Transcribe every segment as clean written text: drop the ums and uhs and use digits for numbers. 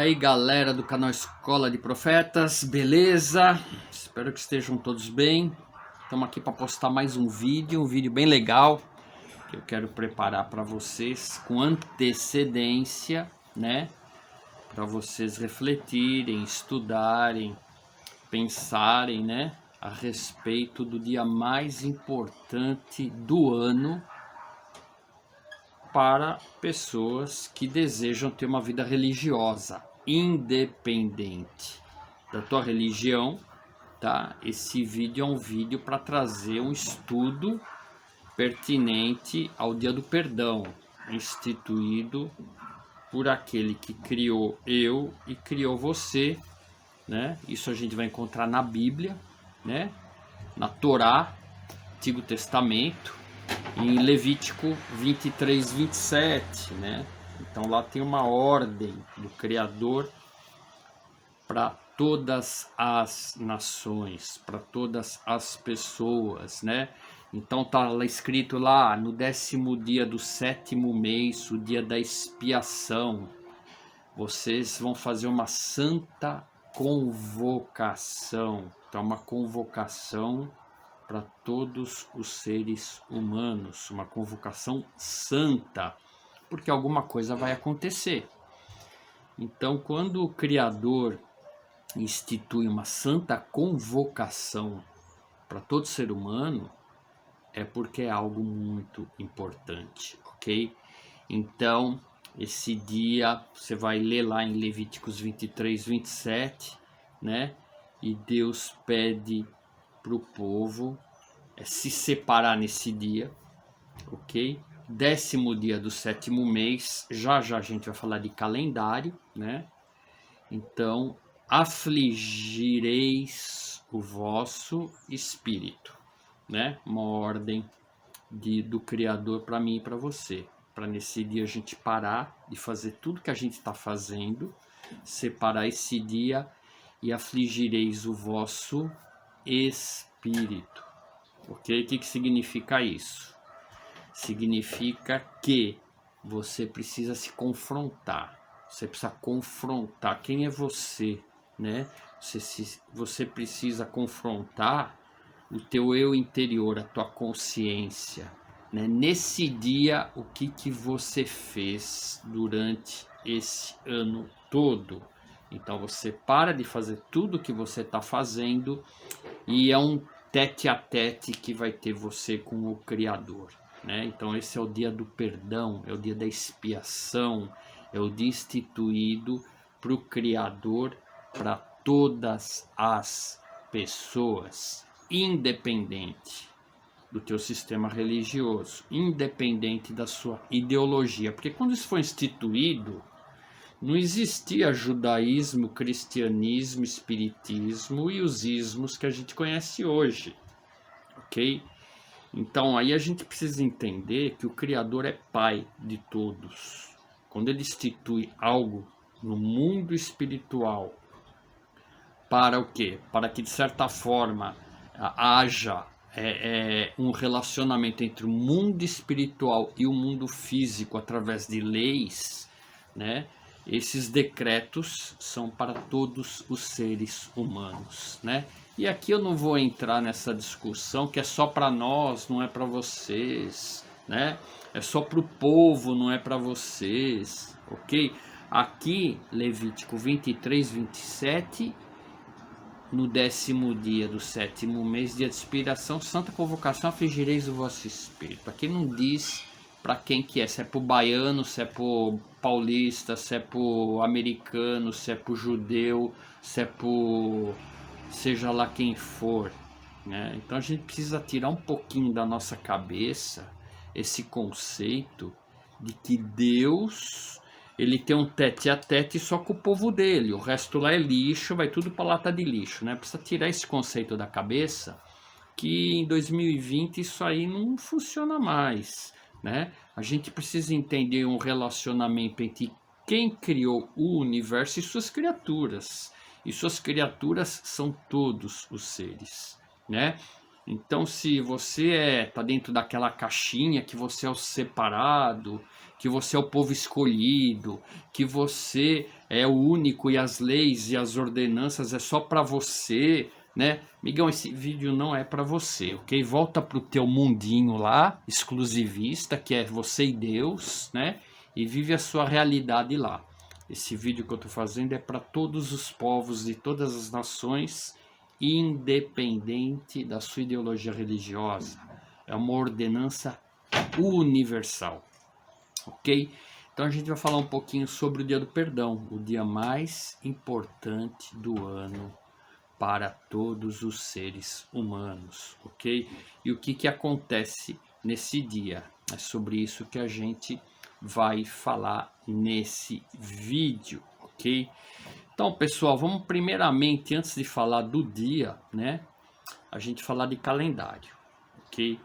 aí, galera do canal Escola de Profetas, beleza? Espero que estejam todos bem. Estamos aqui para postar mais um vídeo bem legal que eu quero preparar para vocês com antecedência, né? Para vocês refletirem, estudarem, pensarem, né? A respeito do dia mais importante do ano para pessoas que desejam ter uma vida religiosa, independente da tua religião, tá? Esse vídeo é um vídeo para trazer um estudo pertinente ao Dia do Perdão, instituído por aquele que criou eu e criou você, né? Isso a gente vai encontrar na Bíblia, né? Na Torá, Antigo Testamento, em Levítico 23, 27, né? Então lá tem uma ordem do Criador para todas as nações, para todas as pessoas, né? Então tá lá escrito lá, no 10º dia do 7º mês, o dia da expiação, vocês vão fazer uma santa convocação. Então uma convocação para todos os seres humanos, uma convocação santa, porque alguma coisa vai acontecer. Então, quando o Criador institui uma santa convocação para todo ser humano, é porque é algo muito importante, ok? Então, esse dia, você vai ler lá em Levíticos 23, 27, né? E Deus pede para o povo se separar nesse dia, ok? 10º dia do 7º mês, já a gente vai falar de calendário, né? Então, afligireis o vosso espírito, né? Uma ordem do Criador para mim e para você, para nesse dia a gente parar de fazer tudo que a gente está fazendo, separar esse dia e afligireis o vosso espírito, ok? O que significa isso? Significa que você precisa se confrontar, você precisa confrontar quem é você, né? Você precisa confrontar o teu eu interior, a tua consciência, né? Nesse dia, o que você fez durante esse ano todo? Então você para de fazer tudo o que você está fazendo e é um tete a tete que vai ter você com o Criador, né? Então esse é o dia do perdão, é o dia da expiação, é o dia instituído para o Criador, para todas as pessoas, independente do teu sistema religioso, independente da sua ideologia, porque quando isso foi instituído, não existia judaísmo, cristianismo, espiritismo e os ismos que a gente conhece hoje, ok? Então aí a gente precisa entender que o Criador é pai de todos. Quando ele institui algo no mundo espiritual, para o quê? Para que de certa forma haja um relacionamento entre o mundo espiritual e o mundo físico através de leis, né? Esses decretos são para todos os seres humanos, né? E aqui eu não vou entrar nessa discussão que é só para nós, não é para vocês, né? É só para o povo, não é para vocês, ok? Aqui, Levítico 23, 27, no 10º dia do 7º mês, dia de expiração, santa convocação, afligireis o vosso espírito. Aqui não diz para quem que é, se é pro baiano, se é pro paulista, se é pro americano, se é pro judeu, se é pro seja lá quem for, né? Então a gente precisa tirar um pouquinho da nossa cabeça esse conceito de que Deus, ele tem um tete a tete só com o povo dele, o resto lá é lixo, vai tudo para lata de lixo, né? Precisa tirar esse conceito da cabeça, que em 2020 isso aí não funciona mais, né? A gente precisa entender um relacionamento entre quem criou o universo e suas criaturas. E suas criaturas são todos os seres, né? Então, se você tá dentro daquela caixinha que você é o separado, que você é o povo escolhido, que você é o único e as leis e as ordenanças é só para você, né? Migão, esse vídeo não é para você, ok? Volta pro teu mundinho lá, exclusivista, que é você e Deus, né? E vive a sua realidade lá. Esse vídeo que eu tô fazendo é para todos os povos de todas as nações, independente da sua ideologia religiosa. É uma ordenança universal, ok? Então a gente vai falar um pouquinho sobre o Dia do Perdão, o dia mais importante do ano para todos os seres humanos, ok? E o que acontece nesse dia? É sobre isso que a gente vai falar nesse vídeo, ok? Então, pessoal, vamos primeiramente, antes de falar do dia, né, a gente falar de calendário, ok?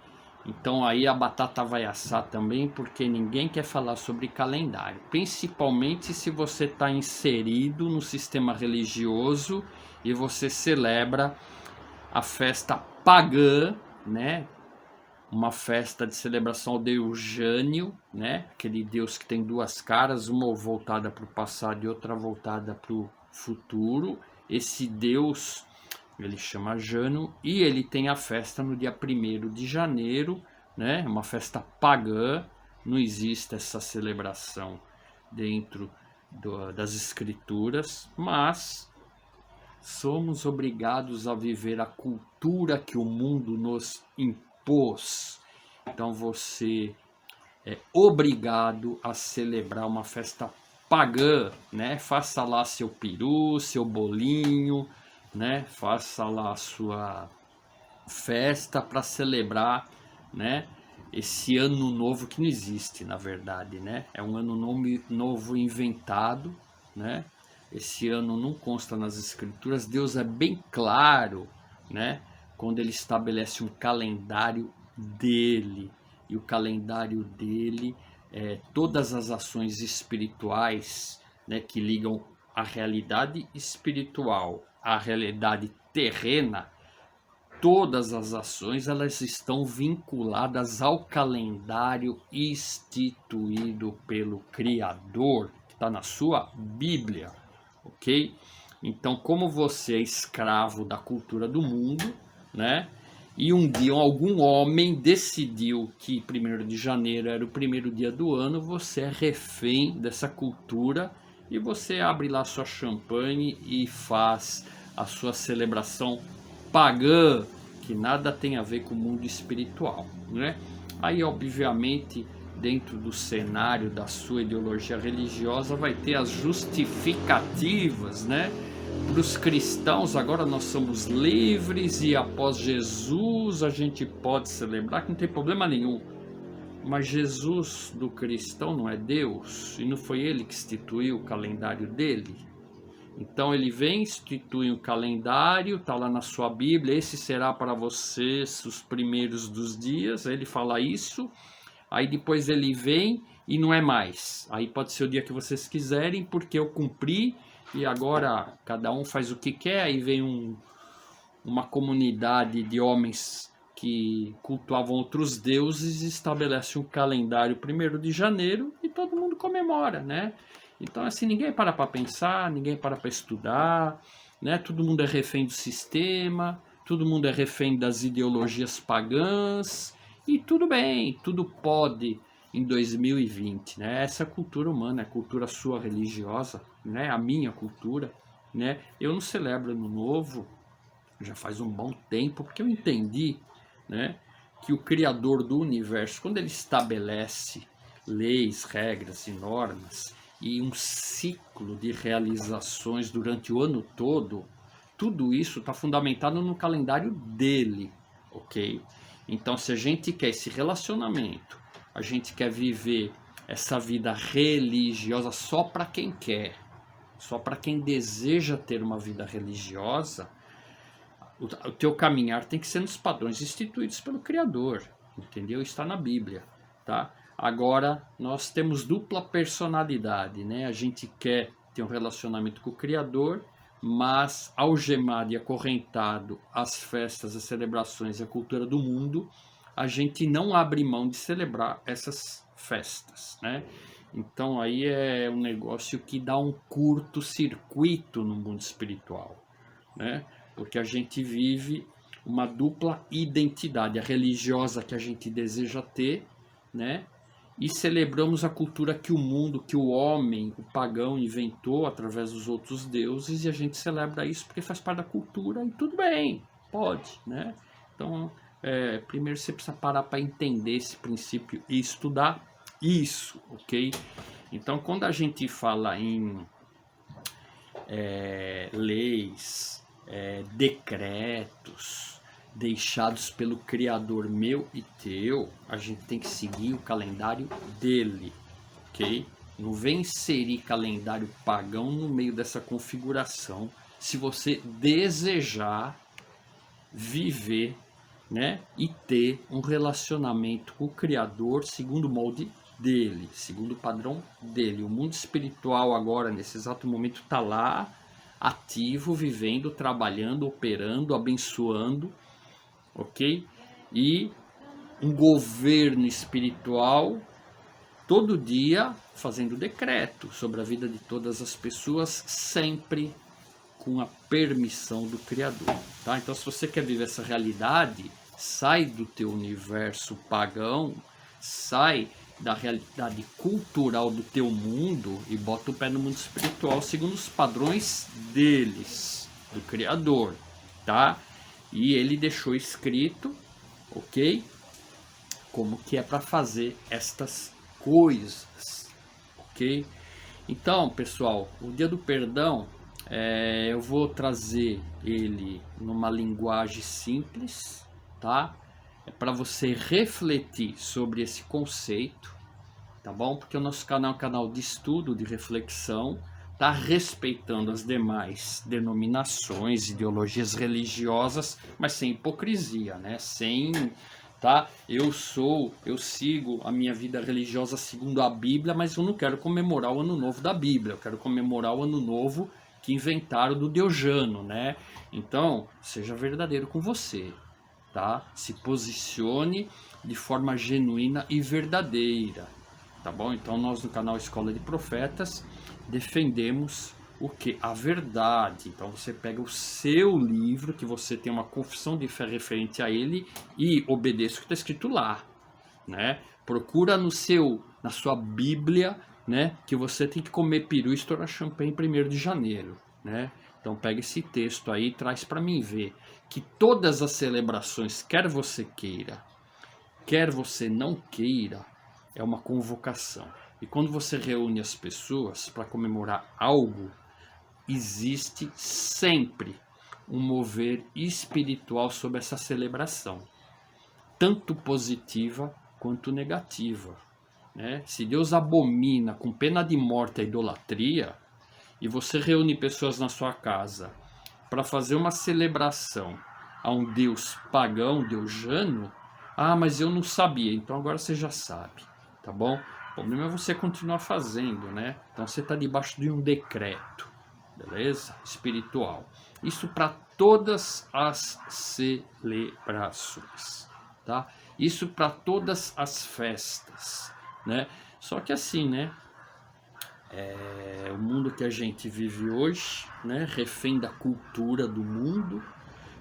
Então aí a batata vai assar também, porque ninguém quer falar sobre calendário, principalmente se você está inserido no sistema religioso e você celebra a festa pagã, né? Uma festa de celebração ao deus Jânio, né? Aquele deus que tem duas caras, uma voltada para o passado e outra voltada para o futuro. Esse deus, ele chama Jânio, e ele tem a festa no dia 1º de janeiro, né? Uma festa pagã, não existe essa celebração dentro das escrituras, mas somos obrigados a viver a cultura que o mundo nos impôs. Então você é obrigado a celebrar uma festa pagã, né? Faça lá seu peru, seu bolinho, né? Faça lá a sua festa para celebrar, né? Esse ano novo que não existe, na verdade, né? É um ano novo inventado, né? Esse ano não consta nas escrituras. Deus é bem claro, né? Quando ele estabelece um calendário dele, e o calendário dele é todas as ações espirituais, né, que ligam a realidade espiritual à realidade terrena. Todas as ações elas estão vinculadas ao calendário instituído pelo Criador, que está na sua Bíblia, ok? Então, como você é escravo da cultura do mundo, né? E um dia algum homem decidiu que 1º de janeiro era o primeiro dia do ano, você é refém dessa cultura e você abre lá sua champanhe e faz a sua celebração pagã, que nada tem a ver com o mundo espiritual, né? Aí, obviamente, dentro do cenário da sua ideologia religiosa vai ter as justificativas, né? Para os cristãos, agora nós somos livres e após Jesus a gente pode celebrar, que não tem problema nenhum. Mas Jesus do cristão não é Deus, e não foi ele que instituiu o calendário dele. Então ele vem, institui um calendário, está lá na sua Bíblia, esse será para vocês os primeiros dos dias, ele fala isso, aí depois ele vem e não é mais. Aí pode ser o dia que vocês quiserem, porque eu cumpri, e agora cada um faz o que quer. Aí vem uma comunidade de homens que cultuavam outros deuses e estabelece um calendário 1º de janeiro e todo mundo comemora, né? Então, assim, ninguém para pensar, ninguém para estudar, né? Todo mundo é refém do sistema, todo mundo é refém das ideologias pagãs, e tudo bem, tudo pode em 2020, né? Essa cultura humana, a cultura sua religiosa, né? A minha cultura, né? Eu não celebro Ano Novo já faz um bom tempo, porque eu entendi, né, que o Criador do universo, quando ele estabelece leis, regras e normas e um ciclo de realizações durante o ano todo, tudo isso está fundamentado no calendário dele, ok? Então, se a gente quer esse relacionamento, a gente quer viver essa vida religiosa só para quem quer, só para quem deseja ter uma vida religiosa, o teu caminhar tem que ser nos padrões instituídos pelo Criador, entendeu? Está na Bíblia, tá? Agora, nós temos dupla personalidade, né? A gente quer ter um relacionamento com o Criador, mas algemado e acorrentado às festas, às celebrações e à cultura do mundo, a gente não abre mão de celebrar essas festas, né? Então aí é um negócio que dá um curto-circuito no mundo espiritual, né? Porque a gente vive uma dupla identidade, a religiosa que a gente deseja ter, né? E celebramos a cultura que o mundo, que o homem, o pagão inventou através dos outros deuses, e a gente celebra isso porque faz parte da cultura e tudo bem, pode, né? Então, primeiro você precisa parar para entender esse princípio e estudar isso, ok? Então, quando a gente fala em leis, decretos deixados pelo Criador meu e teu, a gente tem que seguir o calendário dele, ok? Não vem inserir calendário pagão no meio dessa configuração, se você desejar viver, né, e ter um relacionamento com o Criador segundo o molde dele, segundo o padrão dele. O mundo espiritual agora, nesse exato momento, está lá, ativo, vivendo, trabalhando, operando, abençoando, ok? E um governo espiritual todo dia fazendo decreto sobre a vida de todas as pessoas, sempre com a permissão do Criador, tá? Então, se você quer viver essa realidade, sai do teu universo pagão, sai da realidade cultural do teu mundo e bota o pé no mundo espiritual segundo os padrões deles, do Criador, tá? E ele deixou escrito, ok? Como que é para fazer estas coisas, ok? Então, pessoal, o Dia do Perdão, eu vou trazer ele numa linguagem simples, tá? É para você refletir sobre esse conceito, tá bom? Porque o nosso canal é um canal de estudo, de reflexão, tá respeitando as demais denominações, ideologias religiosas, mas sem hipocrisia, né? Sem, tá? Eu sigo a minha vida religiosa segundo a Bíblia, mas eu não quero comemorar o Ano Novo da Bíblia, eu quero comemorar o Ano Novo que inventaram do Diojano, né? Então, seja verdadeiro com você, tá? Se posicione de forma genuína e verdadeira, tá bom? Então nós no canal Escola de Profetas defendemos o que? A verdade. Então você pega o seu livro, que você tem uma confissão de fé referente a ele, e obedeça o que está escrito lá, né? Procura na sua Bíblia, né, que você tem que comer peru e estourar champanhe em 1º de janeiro, né? Então pega esse texto aí e traz para mim ver que todas as celebrações, quer você queira, quer você não queira, é uma convocação. E quando você reúne as pessoas para comemorar algo, existe sempre um mover espiritual sobre essa celebração, tanto positiva quanto negativa, né? Se Deus abomina com pena de morte a idolatria, e você reúne pessoas na sua casa para fazer uma celebração a um Deus pagão, Diojano, mas eu não sabia, então agora você já sabe, tá bom? O problema é você continuar fazendo, né? Então você está debaixo de um decreto, beleza? Espiritual. Isso para todas as celebrações, tá? Isso para todas as festas, né? Só que assim, né? O mundo que a gente vive hoje, né? Refém da cultura do mundo,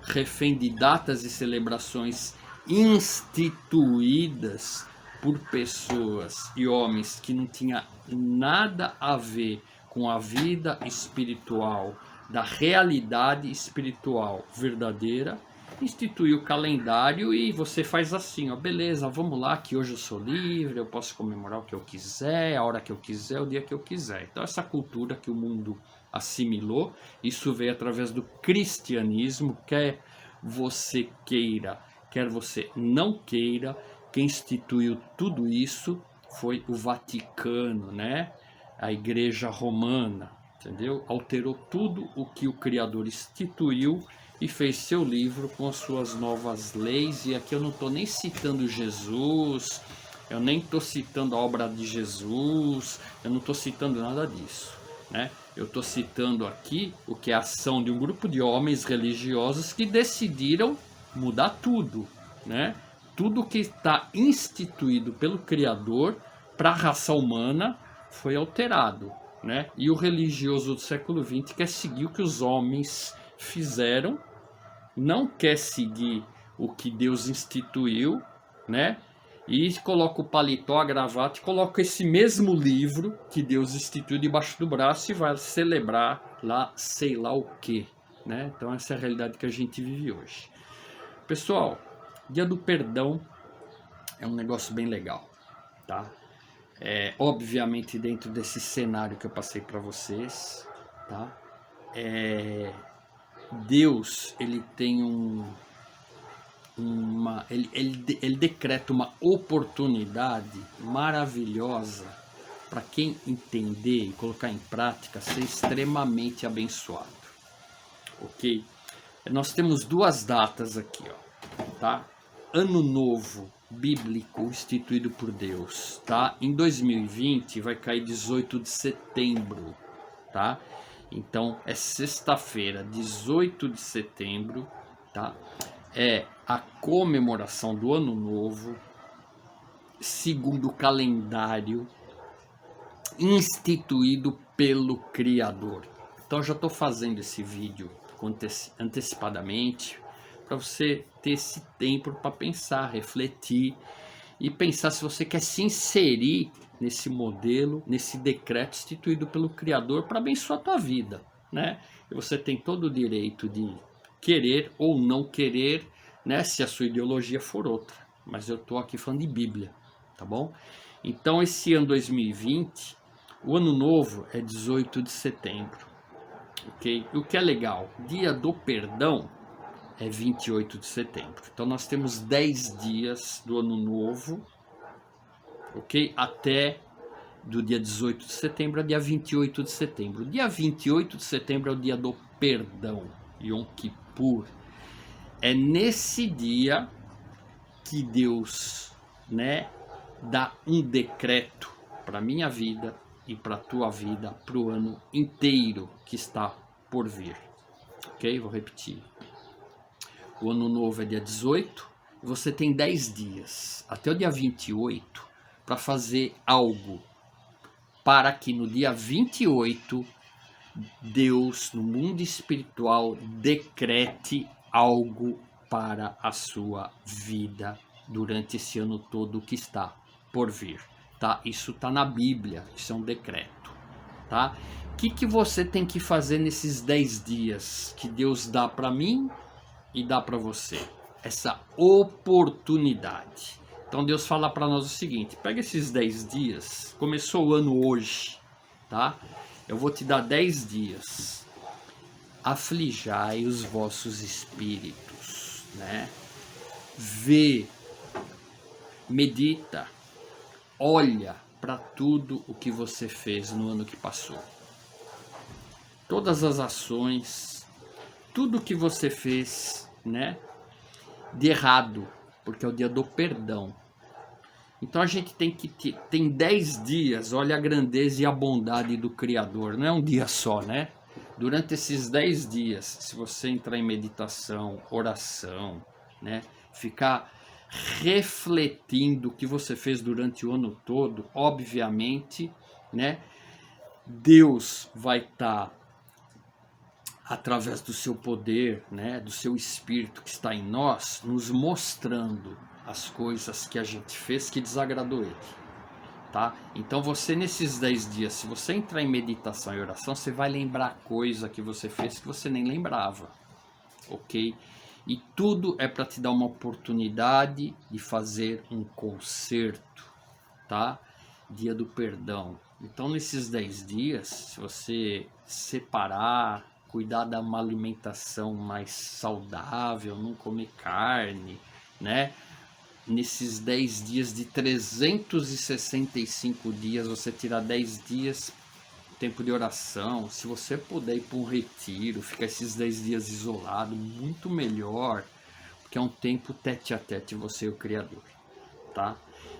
refém de datas e celebrações instituídas por pessoas e homens que não tinha nada a ver com a vida espiritual, da realidade espiritual verdadeira, institui o calendário e você faz assim, ó, beleza, vamos lá, que hoje eu sou livre, eu posso comemorar o que eu quiser, a hora que eu quiser, o dia que eu quiser. Então essa cultura que o mundo assimilou, isso veio através do cristianismo, quer você queira, quer você não queira, quem instituiu tudo isso foi o Vaticano, né? A Igreja Romana, entendeu? Alterou tudo o que o Criador instituiu e fez seu livro com as suas novas leis. E aqui eu não estou nem citando Jesus, eu nem estou citando a obra de Jesus, eu não estou citando nada disso, né? Eu estou citando aqui o que é a ação de um grupo de homens religiosos que decidiram mudar tudo, né? Tudo que está instituído pelo Criador para a raça humana foi alterado, né? E o religioso do século XX quer seguir o que os homens fizeram, não quer seguir o que Deus instituiu, né? E coloca o paletó, a gravata, e coloca esse mesmo livro que Deus instituiu debaixo do braço e vai celebrar lá, sei lá o que, né? Então essa é a realidade que a gente vive hoje. Pessoal, Dia do Perdão é um negócio bem legal, tá? Obviamente dentro desse cenário que eu passei para vocês, tá? Deus, ele tem ele decreta uma oportunidade maravilhosa para quem entender e colocar em prática ser extremamente abençoado, ok? Nós temos duas datas aqui, ó, tá? Ano Novo Bíblico instituído por Deus, tá? Em 2020 vai cair 18 de setembro, tá? Então é sexta-feira, 18 de setembro, tá? É a comemoração do Ano Novo, segundo o calendário instituído pelo Criador. Então já estou fazendo esse vídeo antecipadamente para você ter esse tempo para pensar, refletir e pensar se você quer se inserir nesse modelo, nesse decreto instituído pelo Criador para abençoar a tua vida, né? E você tem todo o direito de querer ou não querer, né, se a sua ideologia for outra. Mas eu estou aqui falando de Bíblia, tá bom? Então esse ano 2020, o ano novo é 18 de setembro, ok? E o que é legal, Dia do Perdão é 28 de setembro. Então nós temos 10 dias do ano novo, ok? Até do dia 18 de setembro a dia 28 de setembro. Dia 28 de setembro é o dia do perdão, Yom Kippur. É nesse dia que Deus, né, dá um decreto para minha vida e para a tua vida, para o ano inteiro que está por vir. Ok? Vou repetir. O ano novo é dia 18, e você tem 10 dias, até o dia 28, para fazer algo, para que no dia 28, Deus, no mundo espiritual, decrete algo para a sua vida durante esse ano todo que está por vir, tá? Isso está na Bíblia, isso é um decreto, tá? O que você tem que fazer nesses 10 dias que Deus dá para mim e dá para você? Essa oportunidade. Então Deus fala para nós o seguinte: pega esses 10 dias, começou o ano hoje, tá? Eu vou te dar 10 dias. Aflijai os vossos espíritos, né? Vê, medita, olha para tudo o que você fez no ano que passou. Todas as ações, tudo que você fez, né, de errado, porque é o dia do perdão. Então a gente tem 10 dias, olha a grandeza e a bondade do Criador, não é um dia só, né? Durante esses 10 dias, se você entrar em meditação, oração, né, ficar refletindo o que você fez durante o ano todo, obviamente, né, Deus vai estar, através do seu poder, né, do seu Espírito que está em nós, nos mostrando as coisas que a gente fez que desagradou ele, tá? Então você nesses 10 dias, se você entrar em meditação e oração, você vai lembrar coisa que você fez que você nem lembrava, ok? E tudo é para te dar uma oportunidade de fazer um conserto, tá? Dia do perdão. Então nesses 10 dias, se você separar, cuidar de uma alimentação mais saudável, não comer carne, né? Nesses 10 dias de 365 dias, você tirar 10 dias, tempo de oração. Se você puder ir para um retiro, ficar esses 10 dias isolado, muito melhor, porque é um tempo tete a tete você e o Criador, tá?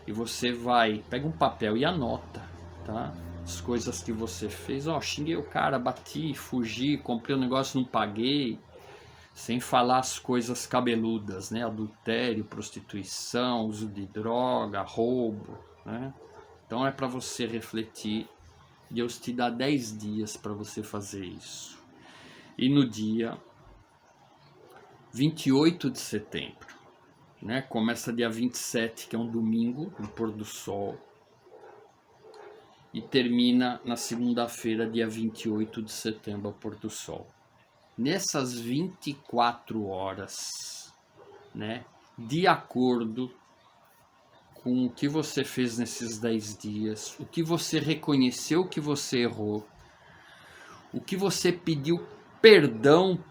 E você vai, pega um papel e anota, tá? as coisas que você fez. Ó, xinguei o cara, bati, fugi, comprei um negócio, não paguei. Sem falar as coisas cabeludas, né? Adultério, prostituição, uso de droga, roubo, né? Então é para você refletir. Deus te dá 10 dias para você fazer isso. E no dia 28 de setembro, né? Começa dia 27, que é um domingo, no pôr do sol. E termina na segunda-feira, dia 28 de setembro, ao pôr do sol. Nessas 24 horas, né, de acordo com o que você fez nesses 10 dias, o que você reconheceu que você errou, o que você pediu perdão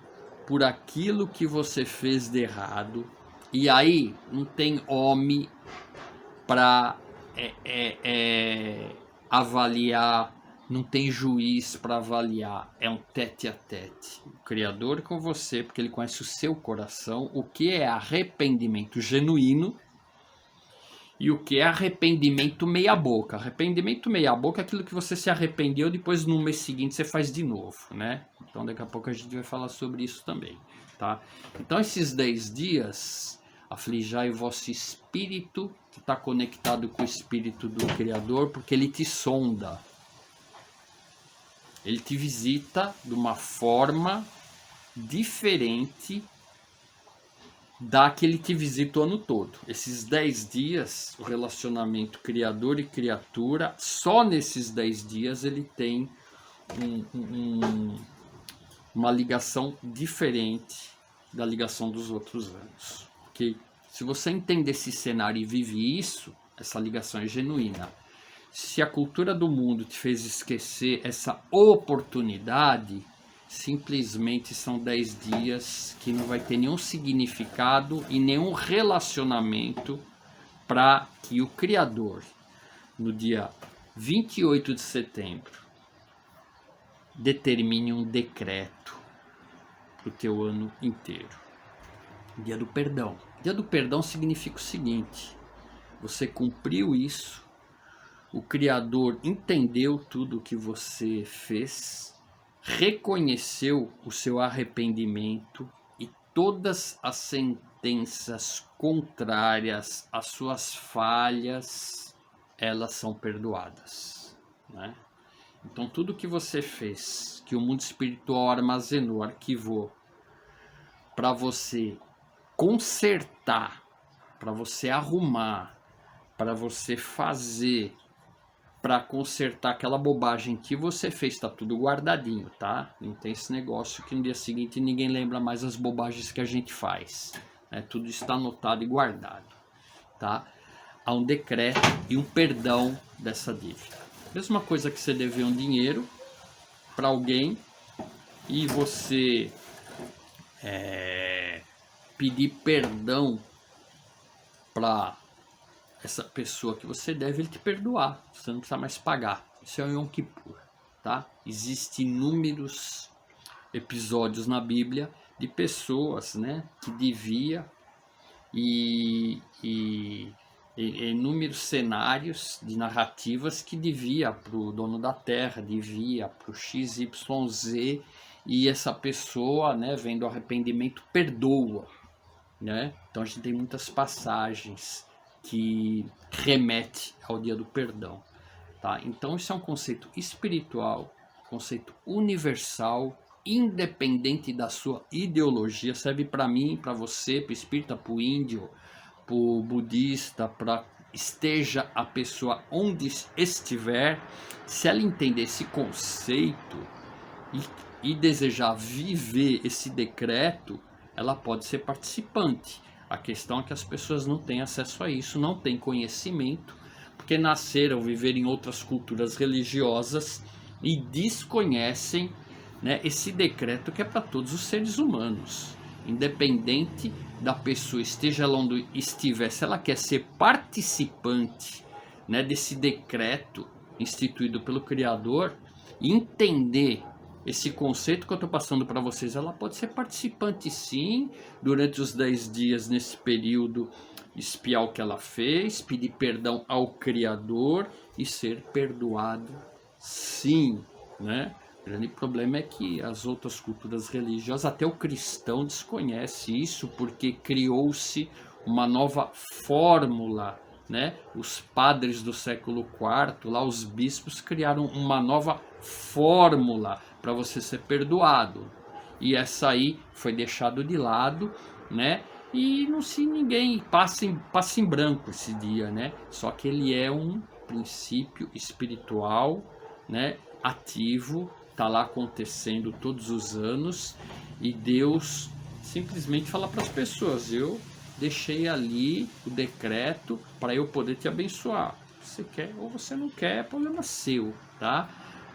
por aquilo que você fez de errado, e aí não tem homem para avaliar, não tem juiz para avaliar, é um tete a tete. O Criador com você, porque ele conhece o seu coração, o que é arrependimento genuíno e o que é arrependimento meia boca. Arrependimento meia boca é aquilo que você se arrependeu, depois no mês seguinte você faz de novo, né? Então daqui a pouco a gente vai falar sobre isso também, tá? Então esses 10 dias, aflijai o vosso espírito, que está conectado com o espírito do Criador, porque ele te sonda. Ele te visita de uma forma diferente da que ele te visita o ano todo. Esses 10 dias, o relacionamento criador e criatura, só nesses 10 dias ele tem uma ligação diferente da ligação dos outros anos. Okay? Se você entender esse cenário e vive isso, essa ligação é genuína. Se a cultura do mundo te fez esquecer essa oportunidade, simplesmente são 10 dias que não vai ter nenhum significado e nenhum relacionamento para que o Criador, no dia 28 de setembro, determine um decreto para o teu ano inteiro. Dia do perdão. Dia do perdão significa o seguinte: você cumpriu isso, o Criador entendeu tudo o que você fez, reconheceu o seu arrependimento e todas as sentenças contrárias às suas falhas, elas são perdoadas, né? Então tudo que você fez, que o mundo espiritual armazenou, arquivou, para você consertar, para você arrumar, para você fazer, para consertar aquela bobagem que você fez, está tudo guardadinho, tá? Não tem esse negócio que no dia seguinte ninguém lembra mais as bobagens que a gente faz, né? Tudo está anotado e guardado, tá? Há um decreto e um perdão dessa dívida. Mesma coisa que você dever um dinheiro para alguém e você pedir perdão para essa pessoa que você deve, ele te perdoar, você não precisa mais pagar. Isso é o Yom Kippur, tá? Existem inúmeros episódios na Bíblia de pessoas, né, que devia e inúmeros cenários de narrativas que devia para o dono da terra, devia para o XYZ, e essa pessoa, né, vendo o arrependimento, perdoa, né? Então a gente tem muitas passagens que remete ao dia do perdão, tá? Então isso é um conceito espiritual, conceito universal, independente da sua ideologia, serve para mim, para você, para o espírita, para o índio, para o budista, para esteja a pessoa onde estiver, se ela entender esse conceito e desejar viver esse decreto, ela pode ser participante. A questão é que as pessoas não têm acesso a isso, não têm conhecimento, porque nasceram, viveram em outras culturas religiosas e desconhecem, né, esse decreto que é para todos os seres humanos, independente da pessoa, esteja lá onde estiver, se ela quer ser participante, né, desse decreto instituído pelo Criador, entender esse conceito que eu estou passando para vocês, ela pode ser participante sim, durante os 10 dias nesse período, espiar o que ela fez, pedir perdão ao Criador e ser perdoado Sim, né? O grande problema é que as outras culturas religiosas, até o cristão desconhece isso, porque criou-se uma nova fórmula, né? Os padres do século IV, lá os bispos criaram uma nova fórmula para você ser perdoado. E essa aí foi deixado de lado, né? E não se ninguém passa em branco esse dia, né? Só que ele é um princípio espiritual, né, ativo, está lá acontecendo todos os anos, e Deus simplesmente fala para as pessoas: eu deixei ali o decreto para eu poder te abençoar. Você quer ou você não quer, é problema seu, tá?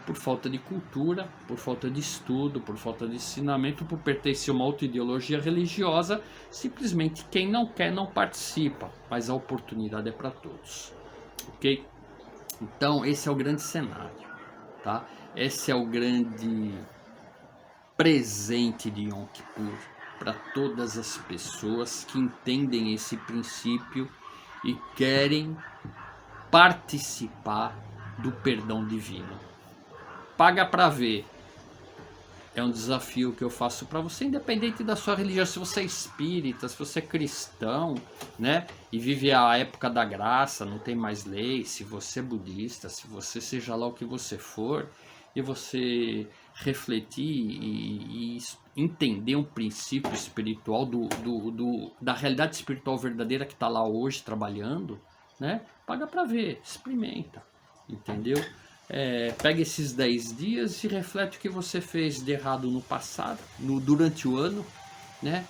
Por falta de cultura, por falta de estudo, por falta de ensinamento, por pertencer a uma outra ideologia religiosa, simplesmente quem não quer não participa, mas a oportunidade é para todos, ok? Então esse é o grande cenário, tá? Esse é o grande presente de Yom Kippur para todas as pessoas que entendem esse princípio e querem participar do perdão divino. Paga para ver. É um desafio que eu faço para você, independente da sua religião. Se você é espírita, se você é cristão, né? E vive a época da graça, não tem mais lei. Se você é budista, se você seja lá o que você for, e você refletir e entender um princípio espiritual da realidade espiritual verdadeira que está lá hoje trabalhando, né? Paga para ver, experimenta, entendeu? Pega esses 10 dias e reflete o que você fez de errado no passado, durante o ano, né?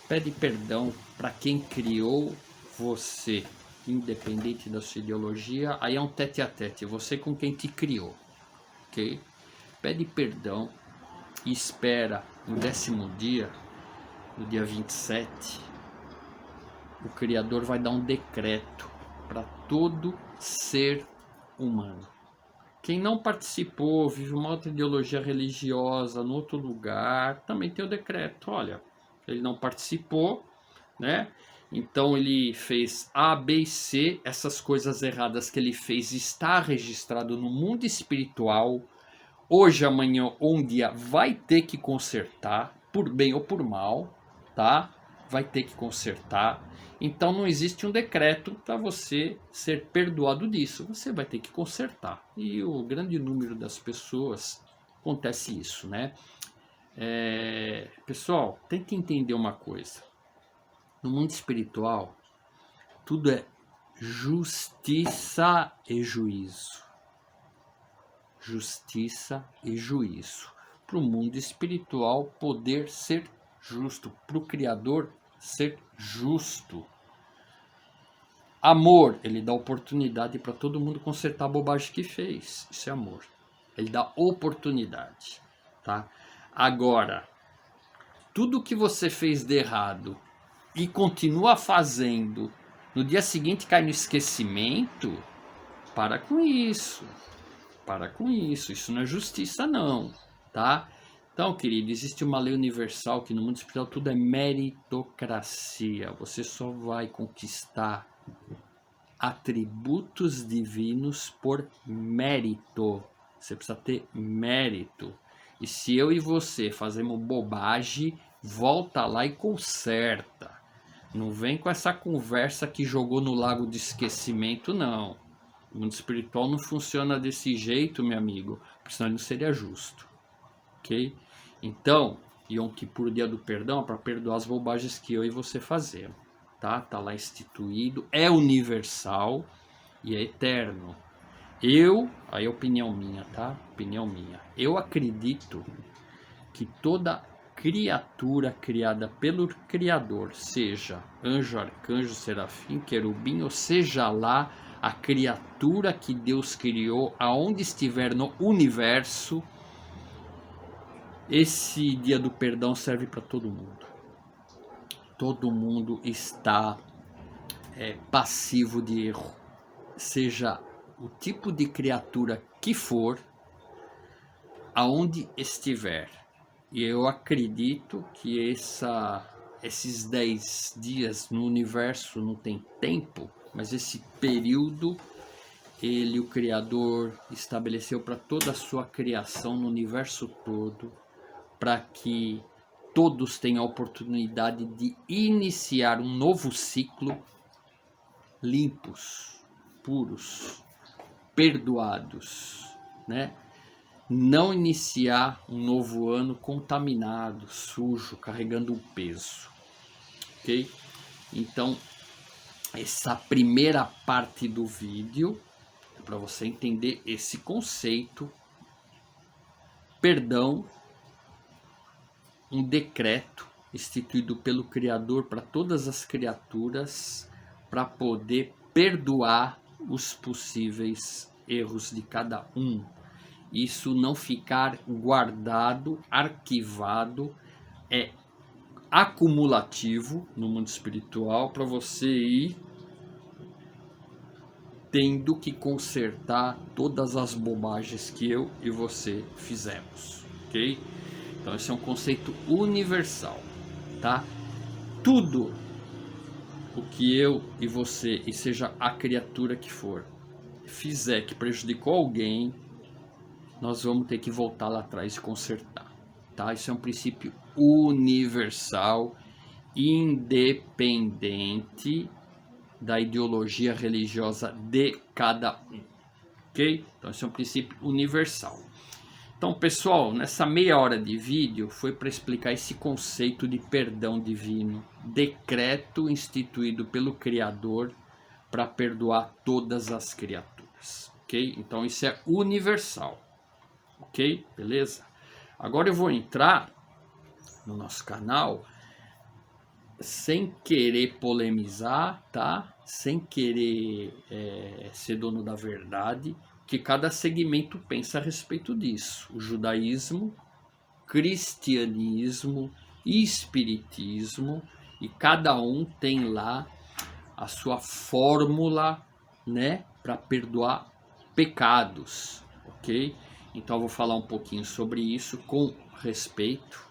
Pede perdão para quem criou você, independente da sua ideologia. Aí é um tete a tete, você com quem te criou, ok? Pede perdão e espera no 10º dia, no dia 27, o Criador vai dar um decreto para todo ser humano. Quem não participou, vive uma outra ideologia religiosa, no outro lugar, também tem o decreto. Olha, ele não participou, né? Então ele fez A, B e C, essas coisas erradas que ele fez está registrado no mundo espiritual. Hoje, amanhã ou um dia vai ter que consertar, por bem ou por mal, tá? Vai ter que consertar. Então não existe um decreto para você ser perdoado disso. Você vai ter que consertar. E o grande número das pessoas acontece isso, né? Pessoal, tente entender uma coisa. No mundo espiritual, tudo é justiça e juízo. Justiça e juízo. Para o mundo espiritual poder ser justo, para o Criador ser justo. Amor, ele dá oportunidade para todo mundo consertar a bobagem que fez. Isso é amor. Ele dá oportunidade, tá? Agora, tudo que você fez de errado e continua fazendo, no dia seguinte cai no esquecimento, para com isso. Para com isso, isso não é justiça não, tá? Então, querido, existe uma lei universal que no mundo espiritual tudo é meritocracia. Você só vai conquistar atributos divinos por mérito. Você precisa ter mérito. E se eu e você fazemos bobagem, volta lá e conserta. Não vem com essa conversa que jogou no lago de esquecimento, não. O mundo espiritual não funciona desse jeito, meu amigo, porque senão ele não seria justo, ok? Então, Yom Kippur, dia do perdão, é para perdoar as bobagens que eu e você fazemos, tá? Tá lá instituído, é universal e é eterno. Aí é opinião minha, tá? Opinião minha. Eu acredito que toda criatura criada pelo Criador, seja anjo, arcanjo, serafim, querubim, ou seja lá a criatura que Deus criou, aonde estiver no universo, esse dia do perdão serve para todo mundo. Todo mundo está passivo de erro, seja o tipo de criatura que for, aonde estiver. E eu acredito que esses 10 dias no universo não tem tempo, mas esse período ele, o Criador, estabeleceu para toda a sua criação no universo todo, para que todos tenham a oportunidade de iniciar um novo ciclo, limpos, puros, perdoados, né? Não iniciar um novo ano contaminado, sujo, carregando um peso, ok? Então, essa primeira parte do vídeo é para você entender esse conceito. Perdão, um decreto instituído pelo Criador para todas as criaturas, para poder perdoar os possíveis erros de cada um. Isso não ficar guardado, arquivado, é acumulativo no mundo espiritual, para você ir tendo que consertar todas as bobagens que eu e você fizemos, ok? Então esse é um conceito universal, tá? Tudo o que eu e você, e seja a criatura que for, fizer que prejudicou alguém, nós vamos ter que voltar lá atrás e consertar, tá? Isso é um princípio universal, independente da ideologia religiosa de cada um, ok? Então esse é um princípio universal. Então, pessoal, nessa meia hora de vídeo foi para explicar esse conceito de perdão divino, decreto instituído pelo Criador para perdoar todas as criaturas, ok? Então isso é universal. Ok? Beleza? Agora eu vou entrar no nosso canal sem querer polemizar, tá? Sem querer ser dono da verdade, que cada segmento pensa a respeito disso. O judaísmo, cristianismo, espiritismo, e cada um tem lá a sua fórmula, né, para perdoar pecados, ok? Então eu vou falar um pouquinho sobre isso com respeito,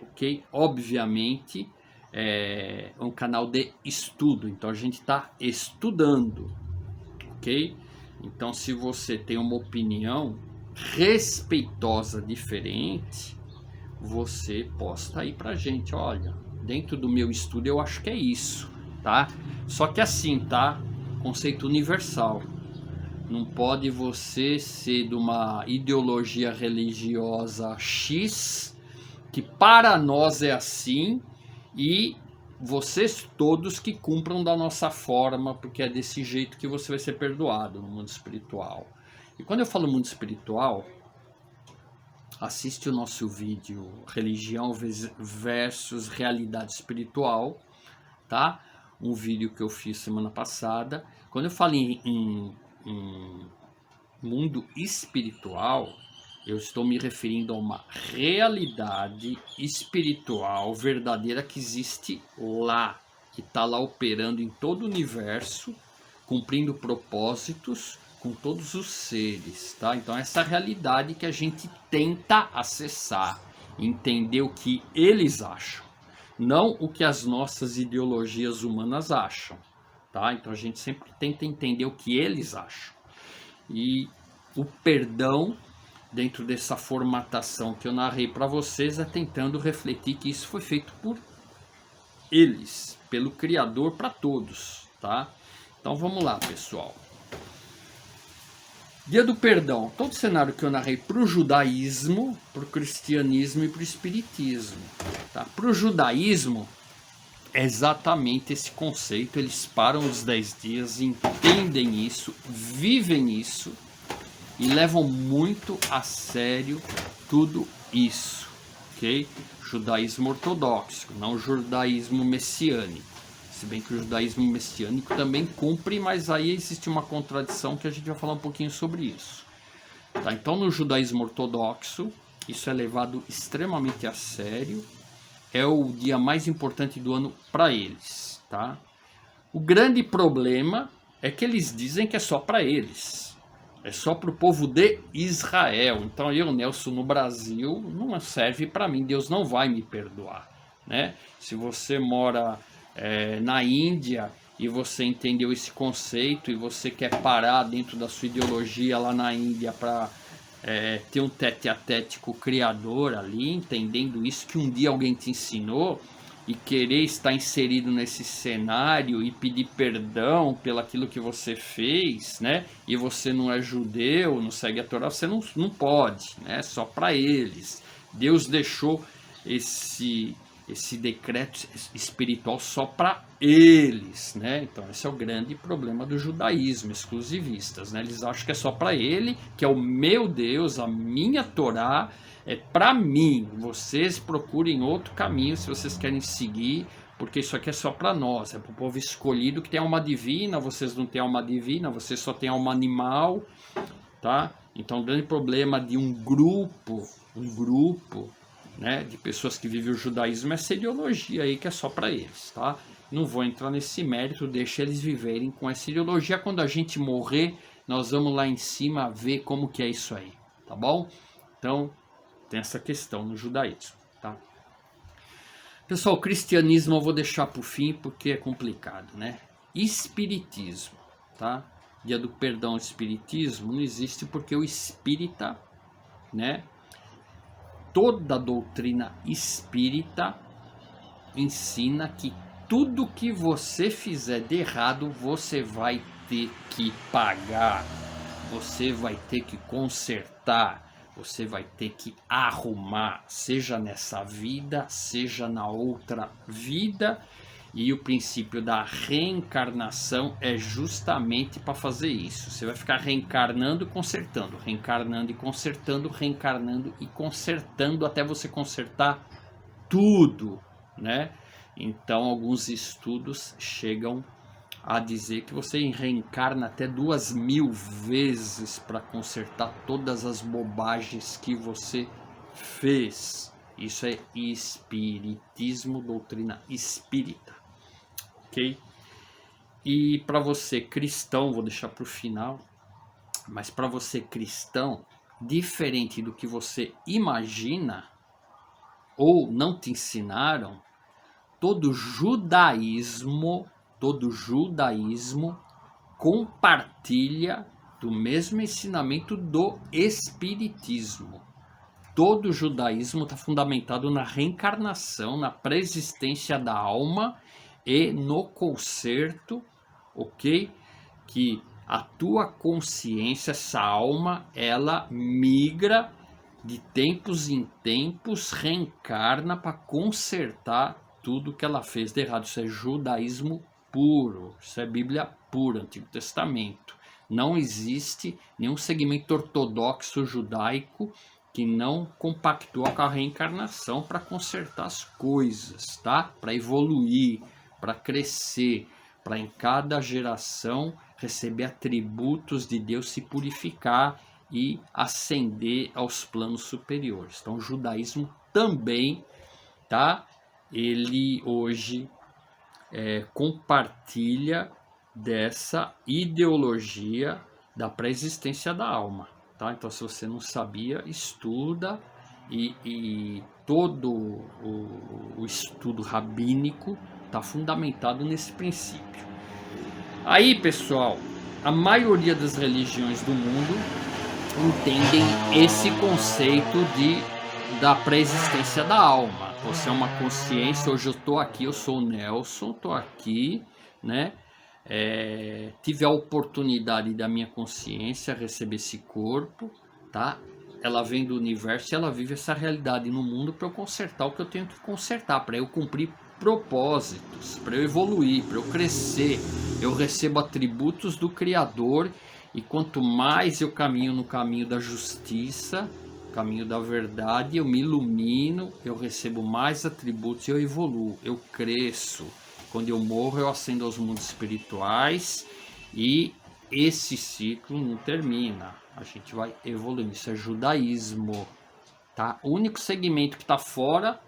ok? Obviamente é um canal de estudo, então a gente está estudando, ok? Então se você tem uma opinião respeitosa diferente, você posta aí pra gente, olha, dentro do meu estudo eu acho que é isso, tá? Só que assim, tá? Conceito universal. Não pode você ser de uma ideologia religiosa X, que para nós é assim, e vocês todos que cumpram da nossa forma, porque é desse jeito que você vai ser perdoado no mundo espiritual. E quando eu falo mundo espiritual, assiste o nosso vídeo Religião versus Realidade Espiritual, tá? Um vídeo que eu fiz semana passada. Quando eu falo em mundo espiritual, eu estou me referindo a uma realidade espiritual verdadeira que existe lá, que está lá operando em todo o universo, cumprindo propósitos com todos os seres, tá? Então essa realidade que a gente tenta acessar, entender o que eles acham, não o que as nossas ideologias humanas acham, tá? Então a gente sempre tenta entender o que eles acham. E o perdão, dentro dessa formatação que eu narrei para vocês, é tentando refletir que isso foi feito por eles, pelo Criador para todos, tá? Então vamos lá, pessoal. Dia do Perdão, todo o cenário que eu narrei para o judaísmo, para o cristianismo e para o espiritismo. Tá? Para o judaísmo, é exatamente esse conceito, eles param os 10 dias, entendem isso, vivem isso e levam muito a sério tudo isso, ok? Judaísmo ortodoxo, não judaísmo messiânico. Se bem que o judaísmo messiânico também cumpre, mas aí existe uma contradição que a gente vai falar um pouquinho sobre isso. Tá? Então no judaísmo ortodoxo, isso é levado extremamente a sério. É o dia mais importante do ano para eles, tá? O grande problema é que eles dizem que é só para eles. É só para o povo de Israel. Então eu, Nelson, no Brasil, não serve para mim. Deus não vai me perdoar, né? Se você mora na Índia e você entendeu esse conceito e você quer parar dentro da sua ideologia lá na Índia para ter um tete-a-tete com o Criador ali, entendendo isso que um dia alguém te ensinou, e querer estar inserido nesse cenário e pedir perdão pelo aquilo que você fez, né? E você não é judeu, não segue a Torá, você não pode, né? Só para eles. Deus deixou esse decreto espiritual só para eles, né? Então esse é o grande problema do judaísmo, exclusivistas, né? Eles acham que é só para ele, que é o meu Deus, a minha Torá, é para mim. Vocês procurem outro caminho se vocês querem seguir, porque isso aqui é só para nós, é para o povo escolhido que tem alma divina. Vocês não têm alma divina, vocês só têm alma animal, tá? Então o grande problema de um grupo, né, de pessoas que vivem o judaísmo é essa ideologia aí que é só para eles, tá? Não vou entrar nesse mérito, deixa eles viverem com essa ideologia. Quando a gente morrer, nós vamos lá em cima ver como que é isso aí, tá bom? Então tem essa questão no judaísmo, tá? Pessoal, o cristianismo eu vou deixar para o fim porque é complicado, né? Espiritismo, tá? Dia do perdão, espiritismo não existe porque o espírita, né? Toda a doutrina espírita ensina que tudo que você fizer de errado, você vai ter que pagar, você vai ter que consertar, você vai ter que arrumar, seja nessa vida, seja na outra vida. E o princípio da reencarnação é justamente para fazer isso. Você vai ficar reencarnando e consertando, reencarnando e consertando, reencarnando e consertando até você consertar tudo, né? Então alguns estudos chegam a dizer que você reencarna até 2000 vezes para consertar todas as bobagens que você fez. Isso é espiritismo, doutrina espírita, ok? E para você cristão, vou deixar para o final, mas para você cristão, diferente do que você imagina ou não te ensinaram, todo judaísmo compartilha do mesmo ensinamento do espiritismo. Todo judaísmo está fundamentado na reencarnação, na preexistência da alma e no conserto, ok? Que a tua consciência, essa alma, ela migra de tempos em tempos, reencarna para consertar tudo que ela fez de errado. Isso é judaísmo puro, isso é Bíblia pura, Antigo Testamento. Não existe nenhum segmento ortodoxo judaico que não compactua com a reencarnação para consertar as coisas, tá? Para evoluir, para crescer, para em cada geração receber atributos de Deus, se purificar e ascender aos planos superiores. Então o judaísmo também, tá? Ele hoje compartilha dessa ideologia da pré-existência da alma, tá? Então se você não sabia, estuda, e todo o estudo rabínico está fundamentado nesse princípio. Aí, pessoal, a maioria das religiões do mundo entendem esse conceito da pré-existência da alma. Você é uma consciência. Hoje eu estou aqui, eu sou o Nelson, estou aqui, né? Tive a oportunidade da minha consciência receber esse corpo, tá? Ela vem do universo e ela vive essa realidade no mundo para eu consertar o que eu tenho que consertar, para eu cumprir propósitos, para eu evoluir, para eu crescer. Eu recebo atributos do Criador, e quanto mais eu caminho no caminho da justiça, caminho da verdade, eu me ilumino, eu recebo mais atributos e eu evoluo, eu cresço. Quando eu morro, eu ascendo aos mundos espirituais, e esse ciclo não termina. A gente vai evoluindo. Isso é judaísmo, tá? O único segmento que está fora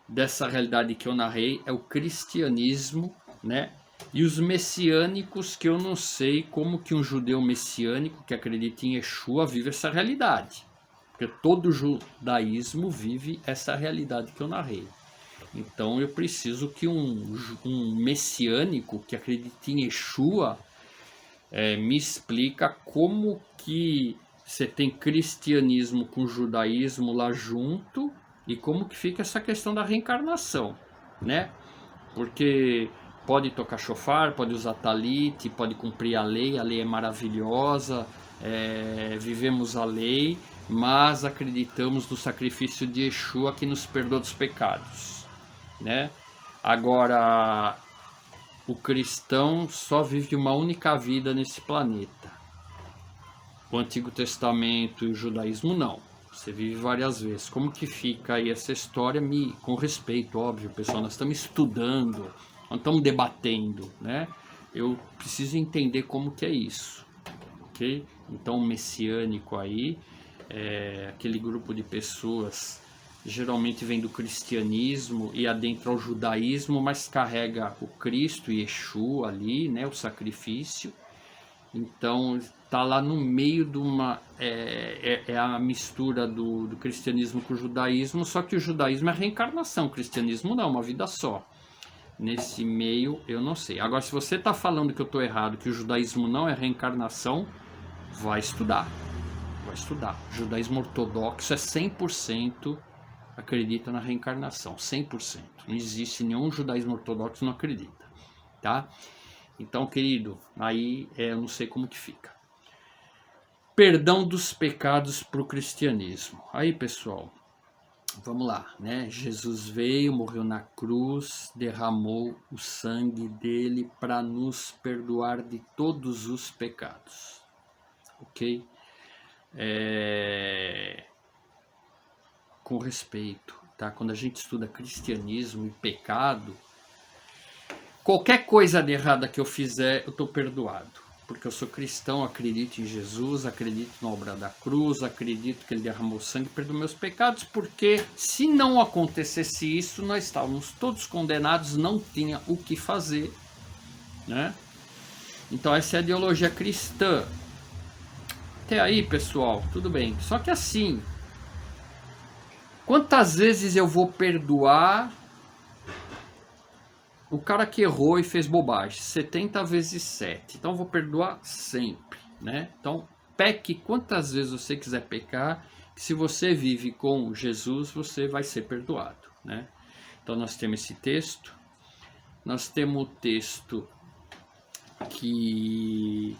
dessa realidade que eu narrei é o cristianismo, né? E os messiânicos, que eu não sei como que um judeu messiânico que acredita em Yeshua vive essa realidade. Porque todo judaísmo vive essa realidade que eu narrei. Então eu preciso que um messiânico que acredite em Yeshua me explica como que você tem cristianismo com judaísmo lá junto e como que fica essa questão da reencarnação, né? Porque pode tocar chofar, pode usar talite, pode cumprir a lei é maravilhosa, vivemos a lei, mas acreditamos no sacrifício de Yeshua que nos perdoa dos pecados, né? Agora, o cristão só vive uma única vida nesse planeta. O Antigo Testamento e o judaísmo não. Você vive várias vezes. Como que fica aí essa história? Com respeito, óbvio, pessoal. Nós estamos estudando, nós estamos debatendo, né? Eu preciso entender como que é isso, ok? Então, o messiânico aí, aquele grupo de pessoas, geralmente vem do cristianismo e adentra ao judaísmo, mas carrega o Cristo e Yeshua ali, né? O sacrifício. Então tá lá no meio de uma a mistura do cristianismo com o judaísmo, só que o judaísmo é reencarnação, o cristianismo não, uma vida só. Nesse meio eu não sei. Agora, se você está falando que eu estou errado, que o judaísmo não é reencarnação, vai estudar. O judaísmo ortodoxo é 100% acredita na reencarnação, 100%. Não existe nenhum judaísmo ortodoxo que não acredita, tá? Então, querido, aí eu não sei como que fica. Perdão dos pecados para o cristianismo. Aí, pessoal, vamos lá, né? Jesus veio, morreu na cruz, derramou o sangue dele para nos perdoar de todos os pecados, ok? Com respeito, tá? Quando a gente estuda cristianismo e pecado, qualquer coisa de errada que eu fizer, eu estou perdoado. Porque eu sou cristão, acredito em Jesus, acredito na obra da cruz, acredito que ele derramou sangue e perdoou meus pecados, porque se não acontecesse isso, nós estávamos todos condenados, não tinha o que fazer, né? Então essa é a ideologia cristã. Até aí, pessoal, tudo bem. Só que assim, quantas vezes eu vou perdoar o cara que errou e fez bobagem? 70 vezes 7. Então eu vou perdoar sempre, né? Então peque quantas vezes você quiser pecar, que se você vive com Jesus, você vai ser perdoado, né? Então nós temos esse texto. Nós temos o texto que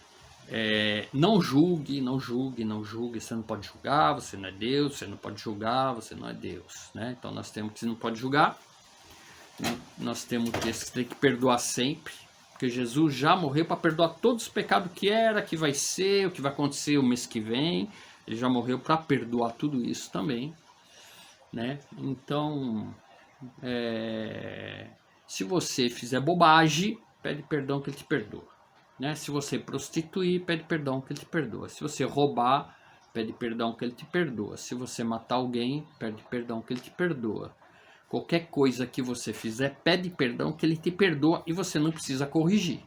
não julgue, não julgue, não julgue. Você não pode julgar, você não é Deus. Você não pode julgar, você não é Deus, né? Então nós temos que você não pode julgar. Nós temos o texto que você tem que perdoar sempre, porque Jesus já morreu para perdoar todos os pecados que era, que vai ser, o que vai acontecer o mês que vem. Ele já morreu para perdoar tudo isso também, né? Então, se você fizer bobagem, pede perdão que ele te perdoa, né? Se você prostituir, pede perdão que ele te perdoa. Se você roubar, pede perdão que ele te perdoa. Se você matar alguém, pede perdão que ele te perdoa. Qualquer coisa que você fizer, pede perdão que ele te perdoa e você não precisa corrigir,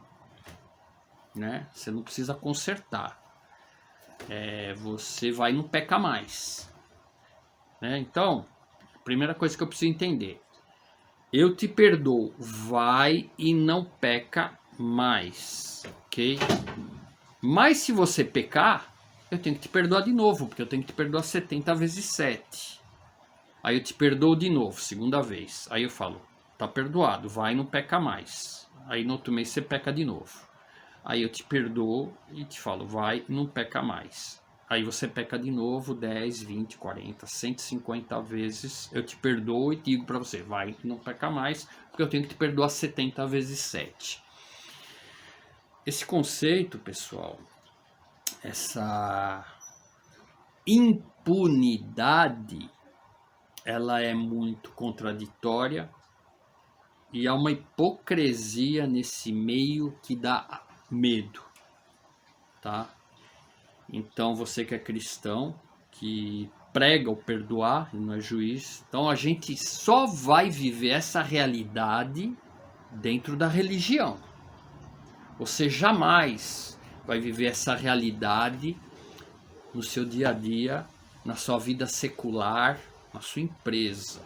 né? Você não precisa consertar. Você vai e não peca mais, né? Então, primeira coisa que eu preciso entender: eu te perdoo, vai e não peca mais, ok? Mas se você pecar, eu tenho que te perdoar de novo, porque eu tenho que te perdoar 70 vezes 7. Aí eu te perdoo de novo, segunda vez. Aí eu falo, tá perdoado, vai e não peca mais. Aí no outro mês você peca de novo. Aí eu te perdoo e te falo, vai e não peca mais. Aí você peca de novo 10, 20, 40, 150 vezes. Eu te perdoo e digo para você, vai e não peca mais, porque eu tenho que te perdoar 70 vezes 7. Esse conceito, pessoal, essa impunidade, ela é muito contraditória e há uma hipocrisia nesse meio que dá medo, tá? Então você que é cristão, que prega o perdoar e não é juiz, então a gente só vai viver essa realidade dentro da religião. Você jamais vai viver essa realidade no seu dia a dia, na sua vida secular, na sua empresa.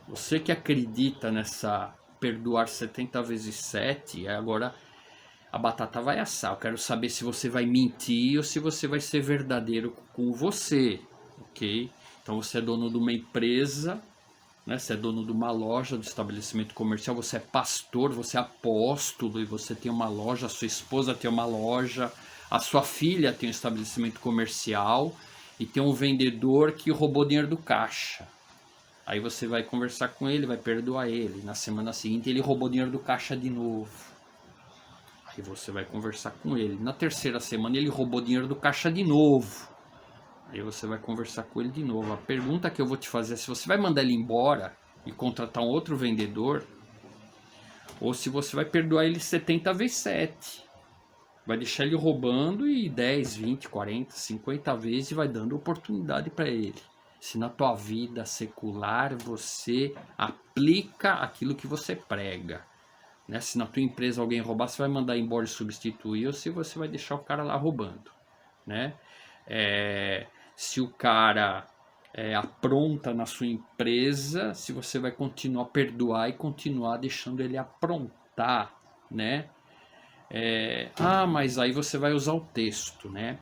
Você que acredita nessa perdoar 70 vezes 7, agora a batata vai assar. Eu quero saber se você vai mentir ou se você vai ser verdadeiro com você, ok? Então você é dono de uma empresa, né? Você é dono de uma loja, do estabelecimento comercial, você é pastor, você é apóstolo e você tem uma loja, a sua esposa tem uma loja, a sua filha tem um estabelecimento comercial e tem um vendedor que roubou dinheiro do caixa. Aí você vai conversar com ele, vai perdoar ele. Na semana seguinte ele roubou dinheiro do caixa de novo. Aí você vai conversar com ele. Na terceira semana ele roubou dinheiro do caixa de novo. Aí você vai conversar com ele de novo. A pergunta que eu vou te fazer é se você vai mandar ele embora e contratar um outro vendedor, ou se você vai perdoar ele 70 vezes 7. Vai deixar ele roubando e 10, 20, 40, 50 vezes e vai dando oportunidade para ele. Se na tua vida secular você aplica aquilo que você prega, né? Se na tua empresa alguém roubar, você vai mandar embora e substituir, ou se você vai deixar o cara lá roubando, né? Se o cara apronta na sua empresa, se você vai continuar a perdoar e continuar deixando ele aprontar, né? Mas aí você vai usar o texto, né?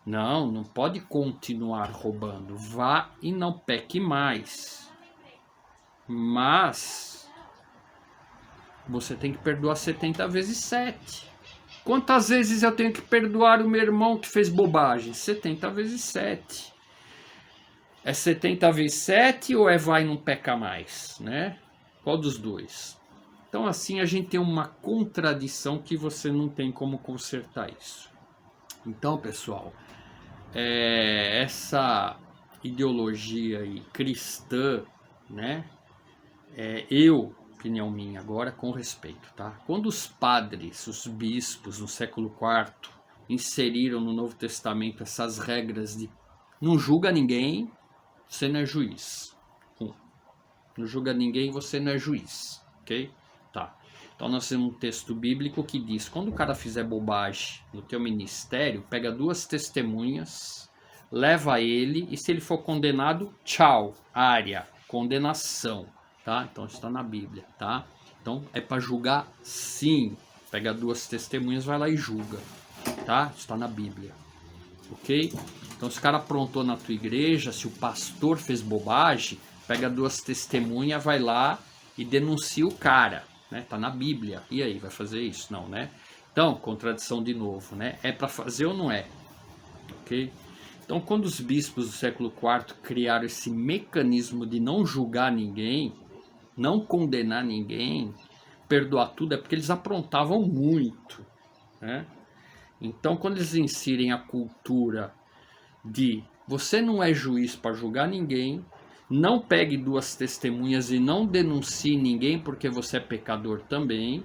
Não pode continuar roubando. Vá e não peque mais. Mas você tem que perdoar 70 vezes 7. Quantas vezes eu tenho que perdoar o meu irmão que fez bobagem? 70 vezes 7. É 70 vezes 7 ou vai e não peca mais, né? Qual dos dois? Então assim a gente tem uma contradição que você não tem como consertar isso. Então, pessoal, essa ideologia aí cristã, né? Opinião minha agora, com respeito, tá? Quando os padres, os bispos no século IV inseriram no Novo Testamento essas regras de não julga ninguém, você não é juiz. Não julga ninguém, você não é juiz, ok? Tá. Então nós temos um texto bíblico que diz, quando o cara fizer bobagem no teu ministério, pega 2 testemunhas, leva ele e se ele for condenado, tchau, área, condenação, tá? Então está na Bíblia, tá? Então é para julgar sim, pega 2 testemunhas, vai lá e julga, tá? Está na Bíblia, ok? Então se o cara aprontou na tua igreja, se o pastor fez bobagem, pega 2 testemunhas, vai lá e denuncia o cara, né? Tá na Bíblia. E aí, vai fazer isso? Não, né? Então, contradição de novo, né? É para fazer ou não é? Ok? Então, quando os bispos do século IV criaram esse mecanismo de não julgar ninguém, não condenar ninguém, perdoar tudo, é porque eles aprontavam muito, né? Então, quando eles inserem a cultura de você não é juiz para julgar ninguém, não pegue 2 testemunhas e não denuncie ninguém porque você é pecador também,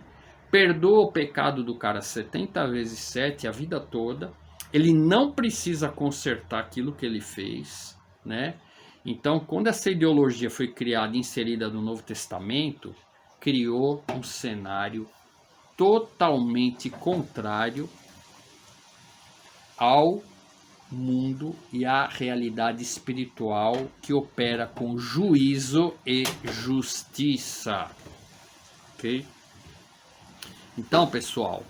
perdoa o pecado do cara 70 vezes 7 a vida toda, ele não precisa consertar aquilo que ele fez, né? Então, quando essa ideologia foi criada e inserida no Novo Testamento, criou um cenário totalmente contrário ao mundo e a realidade espiritual que opera com juízo e justiça, ok? Então, pessoal,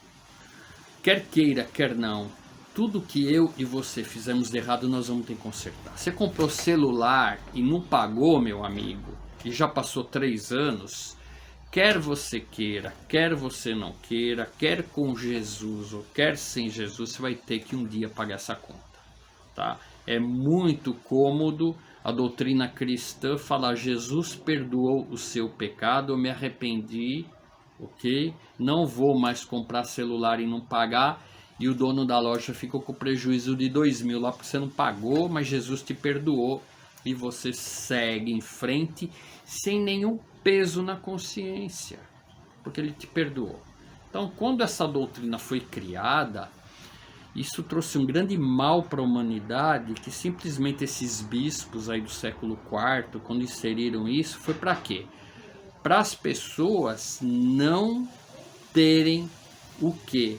quer queira, quer não, tudo que eu e você fizemos de errado nós vamos ter que consertar. Você comprou celular e não pagou, meu amigo, e já passou 3 anos, quer você queira, quer você não queira, quer com Jesus ou quer sem Jesus, você vai ter que um dia pagar essa conta. Tá? É muito cômodo a doutrina cristã falar Jesus perdoou o seu pecado, eu me arrependi, ok? Não vou mais comprar celular e não pagar, e o dono da loja ficou com prejuízo de 2.000 lá porque você não pagou, mas Jesus te perdoou e você segue em frente sem nenhum peso na consciência, porque ele te perdoou. Então, quando essa doutrina foi criada, isso trouxe um grande mal para a humanidade, que simplesmente esses bispos aí do século IV, quando inseriram isso, foi para quê? Para as pessoas não terem o quê?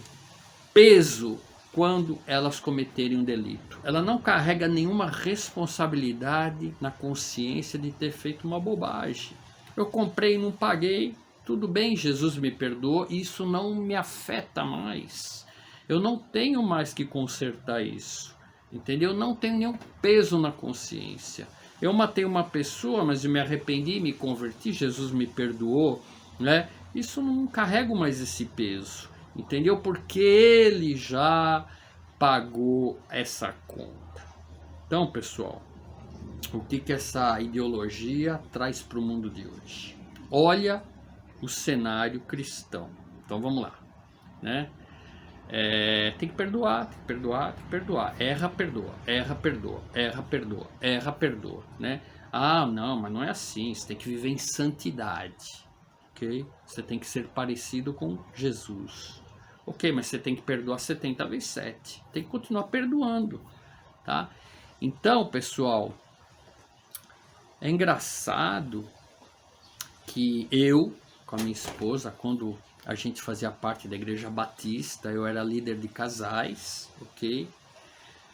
Peso quando elas cometerem um delito. Ela não carrega nenhuma responsabilidade na consciência de ter feito uma bobagem. eu comprei e não paguei, tudo bem, Jesus me perdoou, isso não me afeta mais. Eu não tenho mais que consertar isso, entendeu? Eu não tenho nenhum peso na consciência. Eu matei uma pessoa, mas eu me arrependi, me converti, Jesus me perdoou, né? Isso não carrego mais esse peso, entendeu? Porque ele já pagou essa conta. Então, pessoal, o que essa ideologia traz para o mundo de hoje? Olha o cenário cristão. Então vamos lá, né? Tem que perdoar, tem que perdoar, tem que perdoar. Erra, perdoa, erra, perdoa, erra, perdoa, erra, perdoa, né? Ah, não, mas não é assim. Você tem que viver em santidade, ok? Você tem que ser parecido com Jesus. Ok, mas você tem que perdoar 70 vezes 7. Tem que continuar perdoando, tá? Então, pessoal, é engraçado que eu, com a minha esposa, quando a gente fazia parte da Igreja Batista, eu era líder de casais, ok?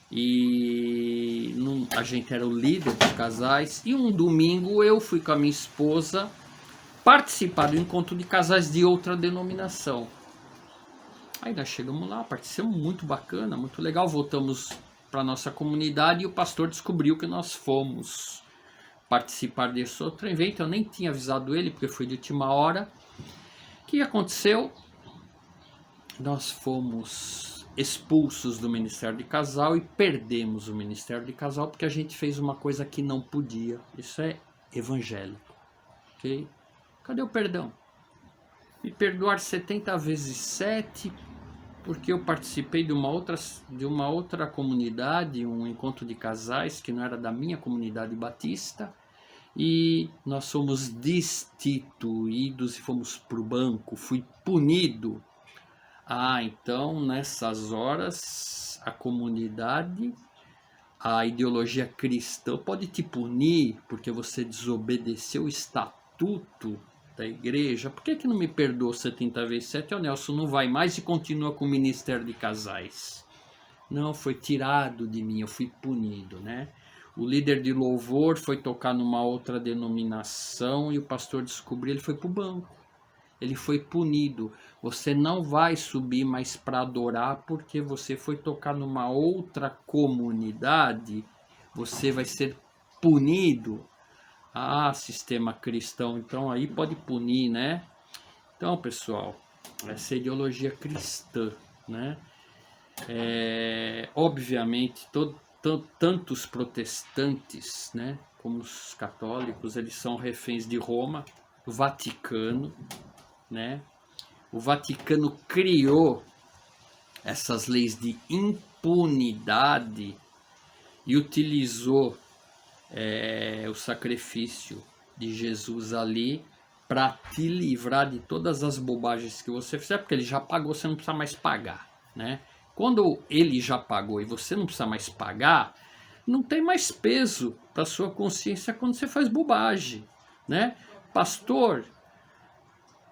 E a gente era o líder dos casais. E um domingo eu fui com a minha esposa participar do encontro de casais de outra denominação. Aí nós chegamos lá, participamos, muito bacana, muito legal. Voltamos para nossa comunidade e o pastor descobriu que nós fomos participar desse outro evento. Eu nem tinha avisado ele porque foi de última hora. O que aconteceu? Nós fomos expulsos do Ministério de Casal e perdemos o Ministério de Casal porque a gente fez uma coisa que não podia. Isso é evangélico, ok? Cadê o perdão? Me perdoar 70 vezes 7 porque eu participei de uma outra comunidade, um encontro de casais que não era da minha comunidade batista, e nós fomos destituídos e fomos para o banco, fui punido. Ah, então nessas horas a comunidade, a ideologia cristã pode te punir porque você desobedeceu o estatuto da igreja. Por que não me perdoou 70 vezes 7? O Nelson não vai mais e continua com o ministério de casais. Não, foi tirado de mim, eu fui punido, né? O líder de louvor foi tocar numa outra denominação e o pastor descobriu, ele foi para o banco. Ele foi punido. Você não vai subir mais para adorar porque você foi tocar numa outra comunidade. Você vai ser punido. Ah, sistema cristão, então aí pode punir, né? Então, pessoal, essa é a ideologia cristã, né? Obviamente, tanto os protestantes, né, como os católicos, eles são reféns de Roma, do Vaticano, né? O Vaticano criou essas leis de impunidade e utilizou o sacrifício de Jesus ali para te livrar de todas as bobagens que você fizer, porque ele já pagou, você não precisa mais pagar, né? Quando ele já pagou e você não precisa mais pagar, não tem mais peso para sua consciência quando você faz bobagem, né? Pastor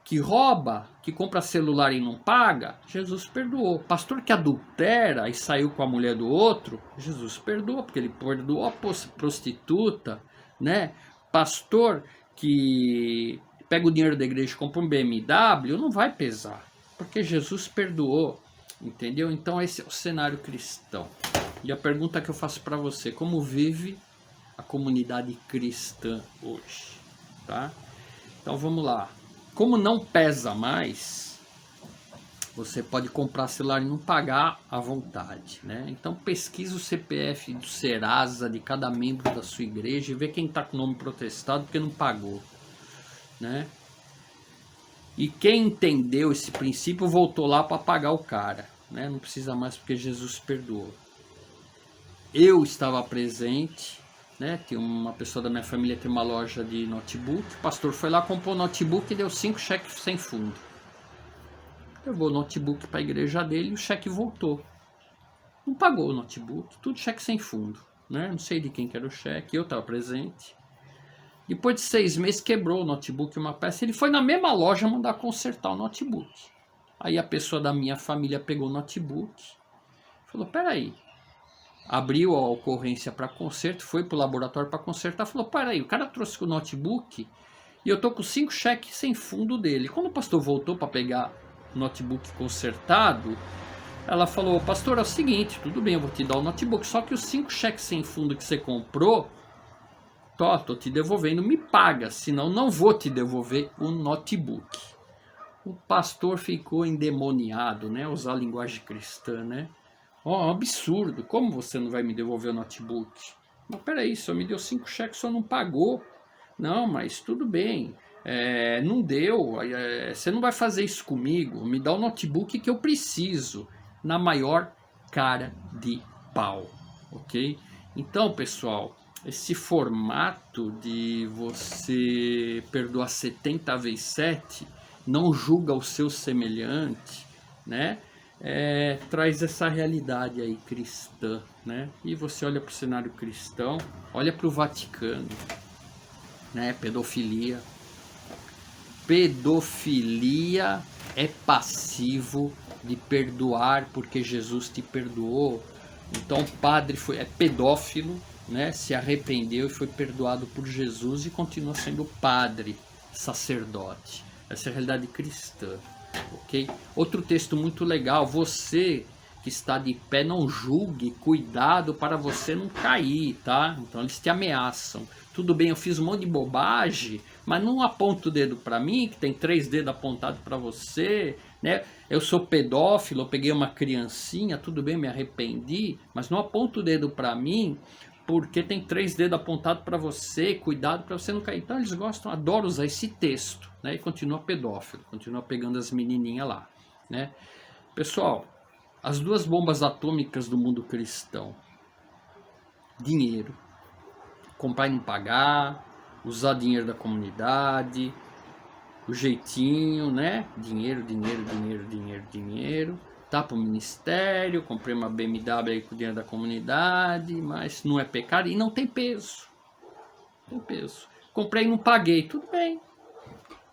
que rouba, que compra celular e não paga, Jesus perdoou. Pastor que adultera e saiu com a mulher do outro, Jesus perdoou, porque ele perdoou a prostituta, né? Pastor que pega o dinheiro da igreja e compra um BMW, não vai pesar, porque Jesus perdoou, entendeu? Então esse é o cenário cristão. E a pergunta que eu faço para você, como vive a comunidade cristã hoje, tá? Então vamos lá. Como não pesa mais, você pode comprar celular e não pagar à vontade, né? Então pesquisa o CPF do Serasa de cada membro da sua igreja e vê quem está com o nome protestado porque não pagou, né? E quem entendeu esse princípio voltou lá para pagar o cara, né? Não precisa mais porque Jesus perdoou. Eu estava presente, né? Tinha uma pessoa da minha família tem uma loja de notebook. O pastor foi lá, comprou o notebook e deu 5 cheques sem fundo. Levou o notebook para a igreja dele e o cheque voltou. Não pagou o notebook, tudo cheque sem fundo, né? Não sei de quem que era o cheque, eu estava presente. Depois de 6 meses quebrou o notebook, uma peça. Ele foi na mesma loja mandar consertar o notebook. Aí a pessoa da minha família pegou o notebook, falou: peraí. Abriu a ocorrência para conserto, foi para o laboratório para consertar, falou: peraí, o cara trouxe o notebook E eu tô com 5 cheques sem fundo dele. Quando o pastor voltou para pegar o notebook consertado, ela falou: pastor, é o seguinte, tudo bem, eu vou te dar o notebook, só que os 5 cheques sem fundo que você comprou, tô te devolvendo, me paga, senão não vou te devolver o notebook. O pastor ficou endemoniado, né? Usar a linguagem cristã, né? Ó, absurdo, como você não vai me devolver o notebook? Mas peraí, só me deu 5 cheques, só não pagou. Não, mas tudo bem, não deu, você não vai fazer isso comigo, me dá o notebook que eu preciso, na maior cara de pau, ok? Então, pessoal, esse formato de você perdoar 70 vezes 7, não julga o seu semelhante, né? Traz essa realidade aí cristã, né? E você olha para o cenário cristão, olha para o Vaticano, né? Pedofilia. Pedofilia é passivo de perdoar porque Jesus te perdoou. Então o padre é pedófilo, né? Se arrependeu e foi perdoado por Jesus e continua sendo padre, sacerdote. Essa é a realidade cristã, ok? Outro texto muito legal: você que está de pé, não julgue, cuidado para você não cair, tá? Então eles te ameaçam. Tudo bem, eu fiz um monte de bobagem, mas não aponta o dedo para mim, que tem 3 dedos apontados para você, né? Eu sou pedófilo, eu peguei uma criancinha, tudo bem, me arrependi, mas não aponta o dedo para mim, porque tem 3 dedos apontados para você, cuidado para você não cair. Então eles gostam, adoram usar esse texto, né? E continua pedófilo, continua pegando as menininhas lá, né? Pessoal, as 2 bombas atômicas do mundo cristão: dinheiro, comprar e não pagar, usar dinheiro da comunidade, o jeitinho, né? Dinheiro, dinheiro, dinheiro, dinheiro, dinheiro. Tá pro ministério, comprei uma BMW aí com o dinheiro da comunidade, mas não é pecado e não tem peso. Não tem peso. Comprei e não paguei, tudo bem,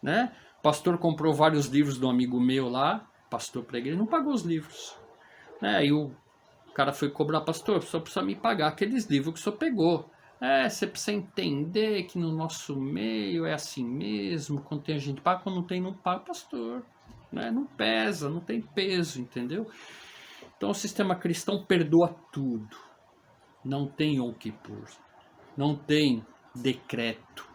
né? O pastor comprou vários livros de um amigo meu lá, pastor pra igreja, não pagou os livros. Aí o cara foi cobrar: pastor, só precisa me pagar aqueles livros que o senhor pegou. Você precisa entender que no nosso meio é assim mesmo, quando tem a gente paga, quando não tem, não paga, pastor. Né? Não pesa, não tem peso, entendeu? Então o sistema cristão perdoa tudo. Não tem Yom Kippur, não tem decreto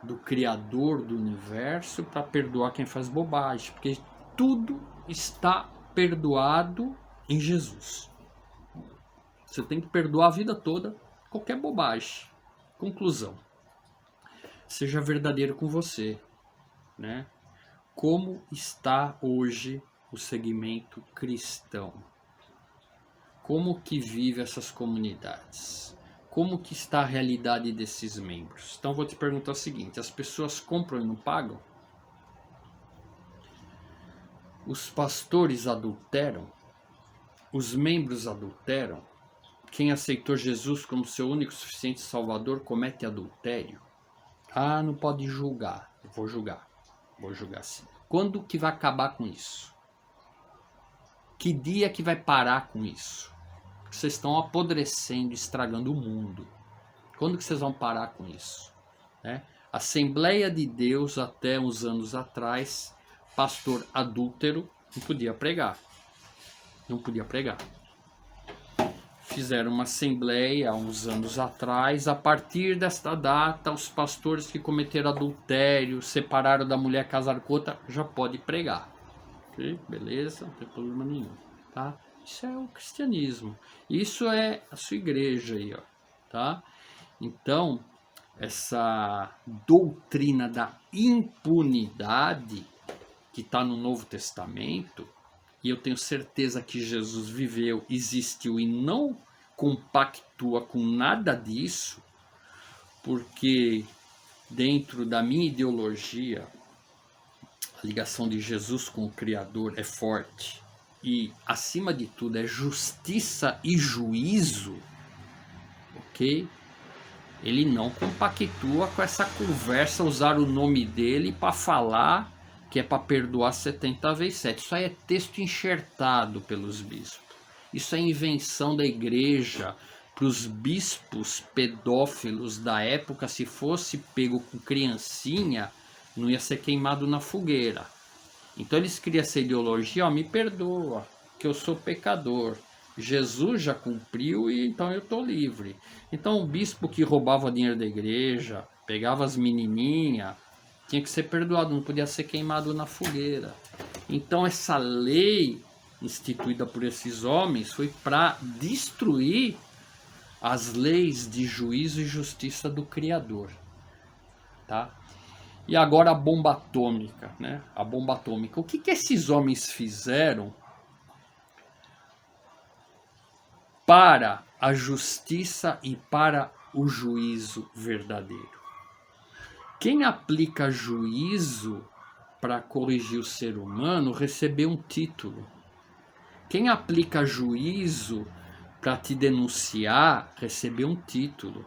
do Criador do universo para perdoar quem faz bobagem, porque tudo está perdoado em Jesus. Você tem que perdoar a vida toda qualquer bobagem. Conclusão: seja verdadeiro com você, né? Como está hoje o segmento cristão? Como que vive essas comunidades? Como que está a realidade desses membros? Então vou te perguntar o seguinte: as pessoas compram e não pagam? Os pastores adulteram? Os membros adulteram? Quem aceitou Jesus como seu único e suficiente Salvador comete adultério? Não pode julgar. Eu vou julgar. Vou julgar sim. Quando que vai acabar com isso? Que dia que vai parar com isso? Vocês estão apodrecendo, estragando o mundo. Quando que vocês vão parar com isso? Assembleia de Deus, até uns anos atrás, pastor adúltero não podia pregar. Não podia pregar. Fizeram uma assembleia há uns anos atrás. A partir desta data, os pastores que cometeram adultério, separaram da mulher, casaram com outra, já pode pregar. Ok? Beleza? Não tem problema nenhum. Tá? Isso é o cristianismo. Isso é a sua igreja aí, ó. Tá? Então, essa doutrina da impunidade que está no Novo Testamento, e eu tenho certeza que Jesus viveu, existiu e não compactua com nada disso, porque dentro da minha ideologia, a ligação de Jesus com o Criador é forte e, acima de tudo, é justiça e juízo, ok? Ele não compactua com essa conversa, usar o nome dele para falar que é para perdoar 70 vezes 7. Isso aí é texto enxertado pelos bispos. Isso é invenção da igreja para os bispos pedófilos da época, se fosse pego com criancinha, não ia ser queimado na fogueira. Então eles criam essa ideologia, ó, me perdoa, que eu sou pecador. Jesus já cumpriu e então eu estou livre. Então o bispo que roubava dinheiro da igreja, pegava as menininhas, tinha que ser perdoado, não podia ser queimado na fogueira. Então essa lei instituída por esses homens foi para destruir as leis de juízo e justiça do Criador, tá? E agora a bomba atômica, né? A bomba atômica. O que esses homens fizeram para a justiça e para o juízo verdadeiro? Quem aplica juízo para corrigir o ser humano recebeu um título. Quem aplica juízo para te denunciar recebeu um título.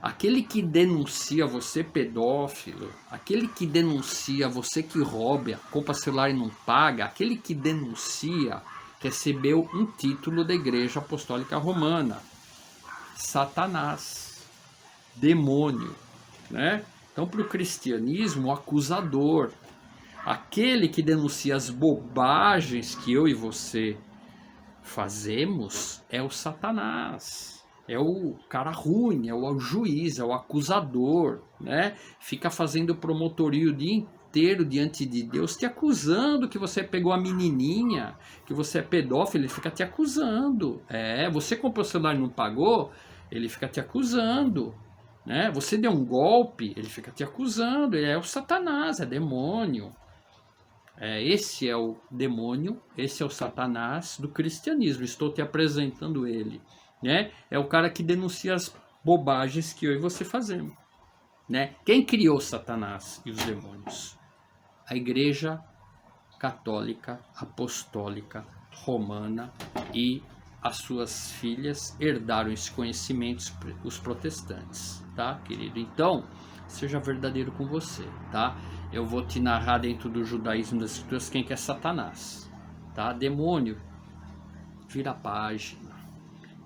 Aquele que denuncia você pedófilo, aquele que denuncia você que rouba, compra celular e não paga, aquele que denuncia recebeu um título da Igreja Apostólica Romana. Satanás, demônio, né? Então, para o cristianismo, o acusador, aquele que denuncia as bobagens que eu e você fazemos, é o Satanás. É o cara ruim, é o juiz, é o acusador, né? Fica fazendo promotoria o dia inteiro diante de Deus, te acusando que você pegou a menininha, que você é pedófilo, ele fica te acusando. Você comprou o celular e não pagou, ele fica te acusando, né? Você deu um golpe, ele fica te acusando. Ele é o Satanás, é demônio. Esse é o demônio, esse é o Satanás do cristianismo. Estou te apresentando ele. Né? É o cara que denuncia as bobagens que eu e você fazemos, né? Quem criou Satanás e os demônios? A Igreja Católica Apostólica Romana e as suas filhas herdaram esse conhecimento, os protestantes, tá, querido? Então, seja verdadeiro com você, tá? Eu vou te narrar dentro do judaísmo das escrituras quem que é Satanás, tá? Demônio, vira a página.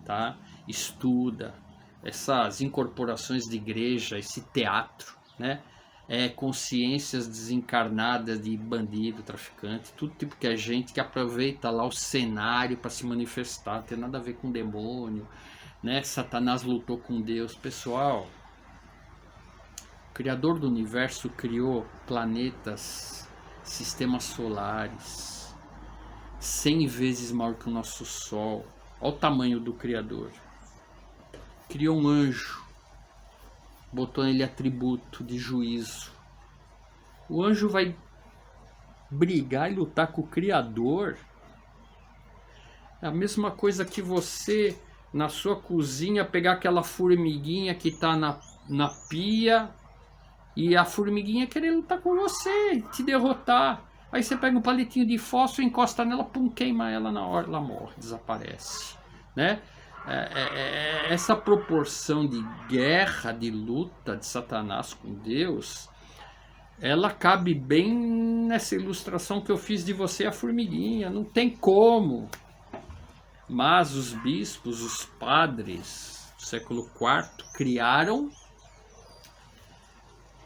Tá? Estuda essas incorporações de igreja, esse teatro, né? Consciências desencarnadas de bandido, traficante, tudo tipo que é gente que aproveita lá o cenário para se manifestar, não tem nada a ver com demônio, né? Satanás lutou com Deus. Pessoal, o Criador do Universo criou planetas, sistemas solares, 100 vezes maior que o nosso Sol. Olha o tamanho do Criador. Criou um anjo, botou nele atributo de juízo. O anjo vai brigar e lutar com o Criador? É a mesma coisa que você, na sua cozinha, pegar aquela formiguinha que está na pia e a formiguinha querer lutar com você, te derrotar. Aí você pega um palitinho de fósforo, encosta nela, pum, queima ela na hora, ela morre, desaparece, né? Essa proporção de guerra, de luta de Satanás com Deus, ela cabe bem nessa ilustração que eu fiz de você, a formiguinha, não tem como. Mas os bispos, os padres do século IV criaram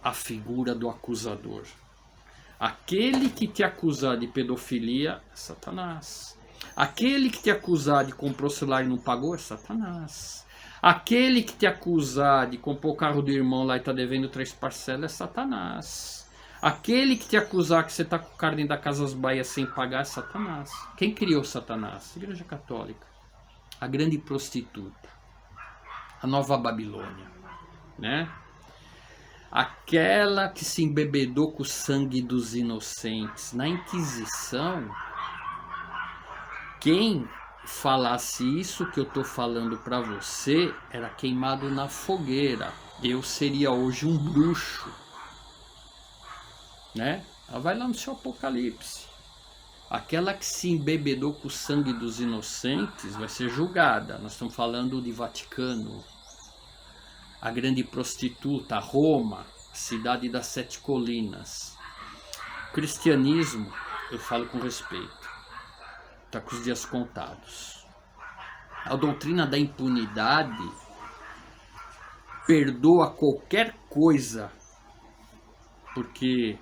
a figura do acusador. Aquele que te acusar de pedofilia é Satanás. Aquele que te acusar de comprar o celular e não pagou é Satanás. Aquele que te acusar de comprar o carro do irmão lá e está devendo 3 parcelas é Satanás. Aquele que te acusar que você está com o cara dentro da Casas Bahia sem pagar é Satanás. Quem criou Satanás? A Igreja Católica. A grande prostituta. A Nova Babilônia. Né? Aquela que se embebedou com o sangue dos inocentes. Na Inquisição, quem falasse isso que eu estou falando para você era queimado na fogueira. Eu seria hoje um bruxo, né? Ela vai lá no seu Apocalipse. Aquela que se embebedou com o sangue dos inocentes vai ser julgada. Nós estamos falando de Vaticano. A grande prostituta, Roma, cidade das 7 colinas. O cristianismo, eu falo com respeito, está com os dias contados. A doutrina da impunidade perdoa qualquer coisa, porque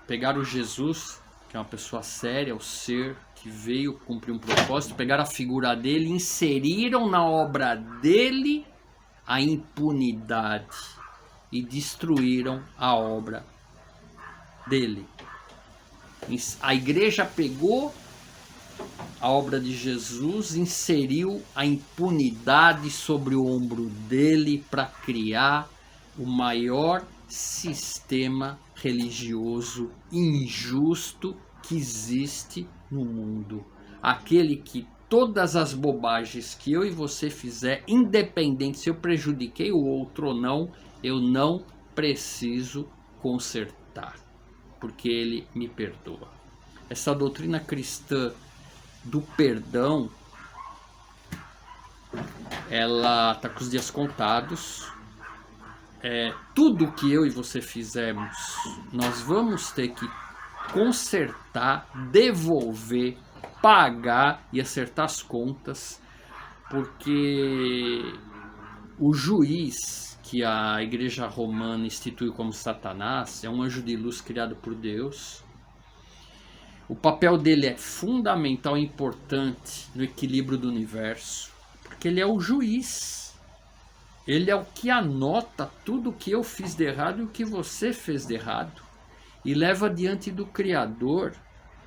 pegaram Jesus, que é uma pessoa séria, o ser que veio cumprir um propósito, pegaram a figura dele, inseriram na obra dele a impunidade e destruíram a obra dele. A igreja pegou a obra de Jesus, inseriu a impunidade sobre o ombro dele para criar o maior sistema religioso injusto que existe no mundo. Aquele que todas as bobagens que eu e você fizer, independente se eu prejudiquei o outro ou não, eu não preciso consertar, porque ele me perdoa. Essa doutrina cristã do perdão, ela está com os dias contados. Tudo que eu e você fizermos, nós vamos ter que consertar, devolver, pagar e acertar as contas, porque o juiz que a igreja romana instituiu como Satanás é um anjo de luz criado por Deus. O papel dele é fundamental e importante no equilíbrio do universo, porque ele é o juiz. Ele é o que anota tudo o que eu fiz de errado e o que você fez de errado, e leva diante do Criador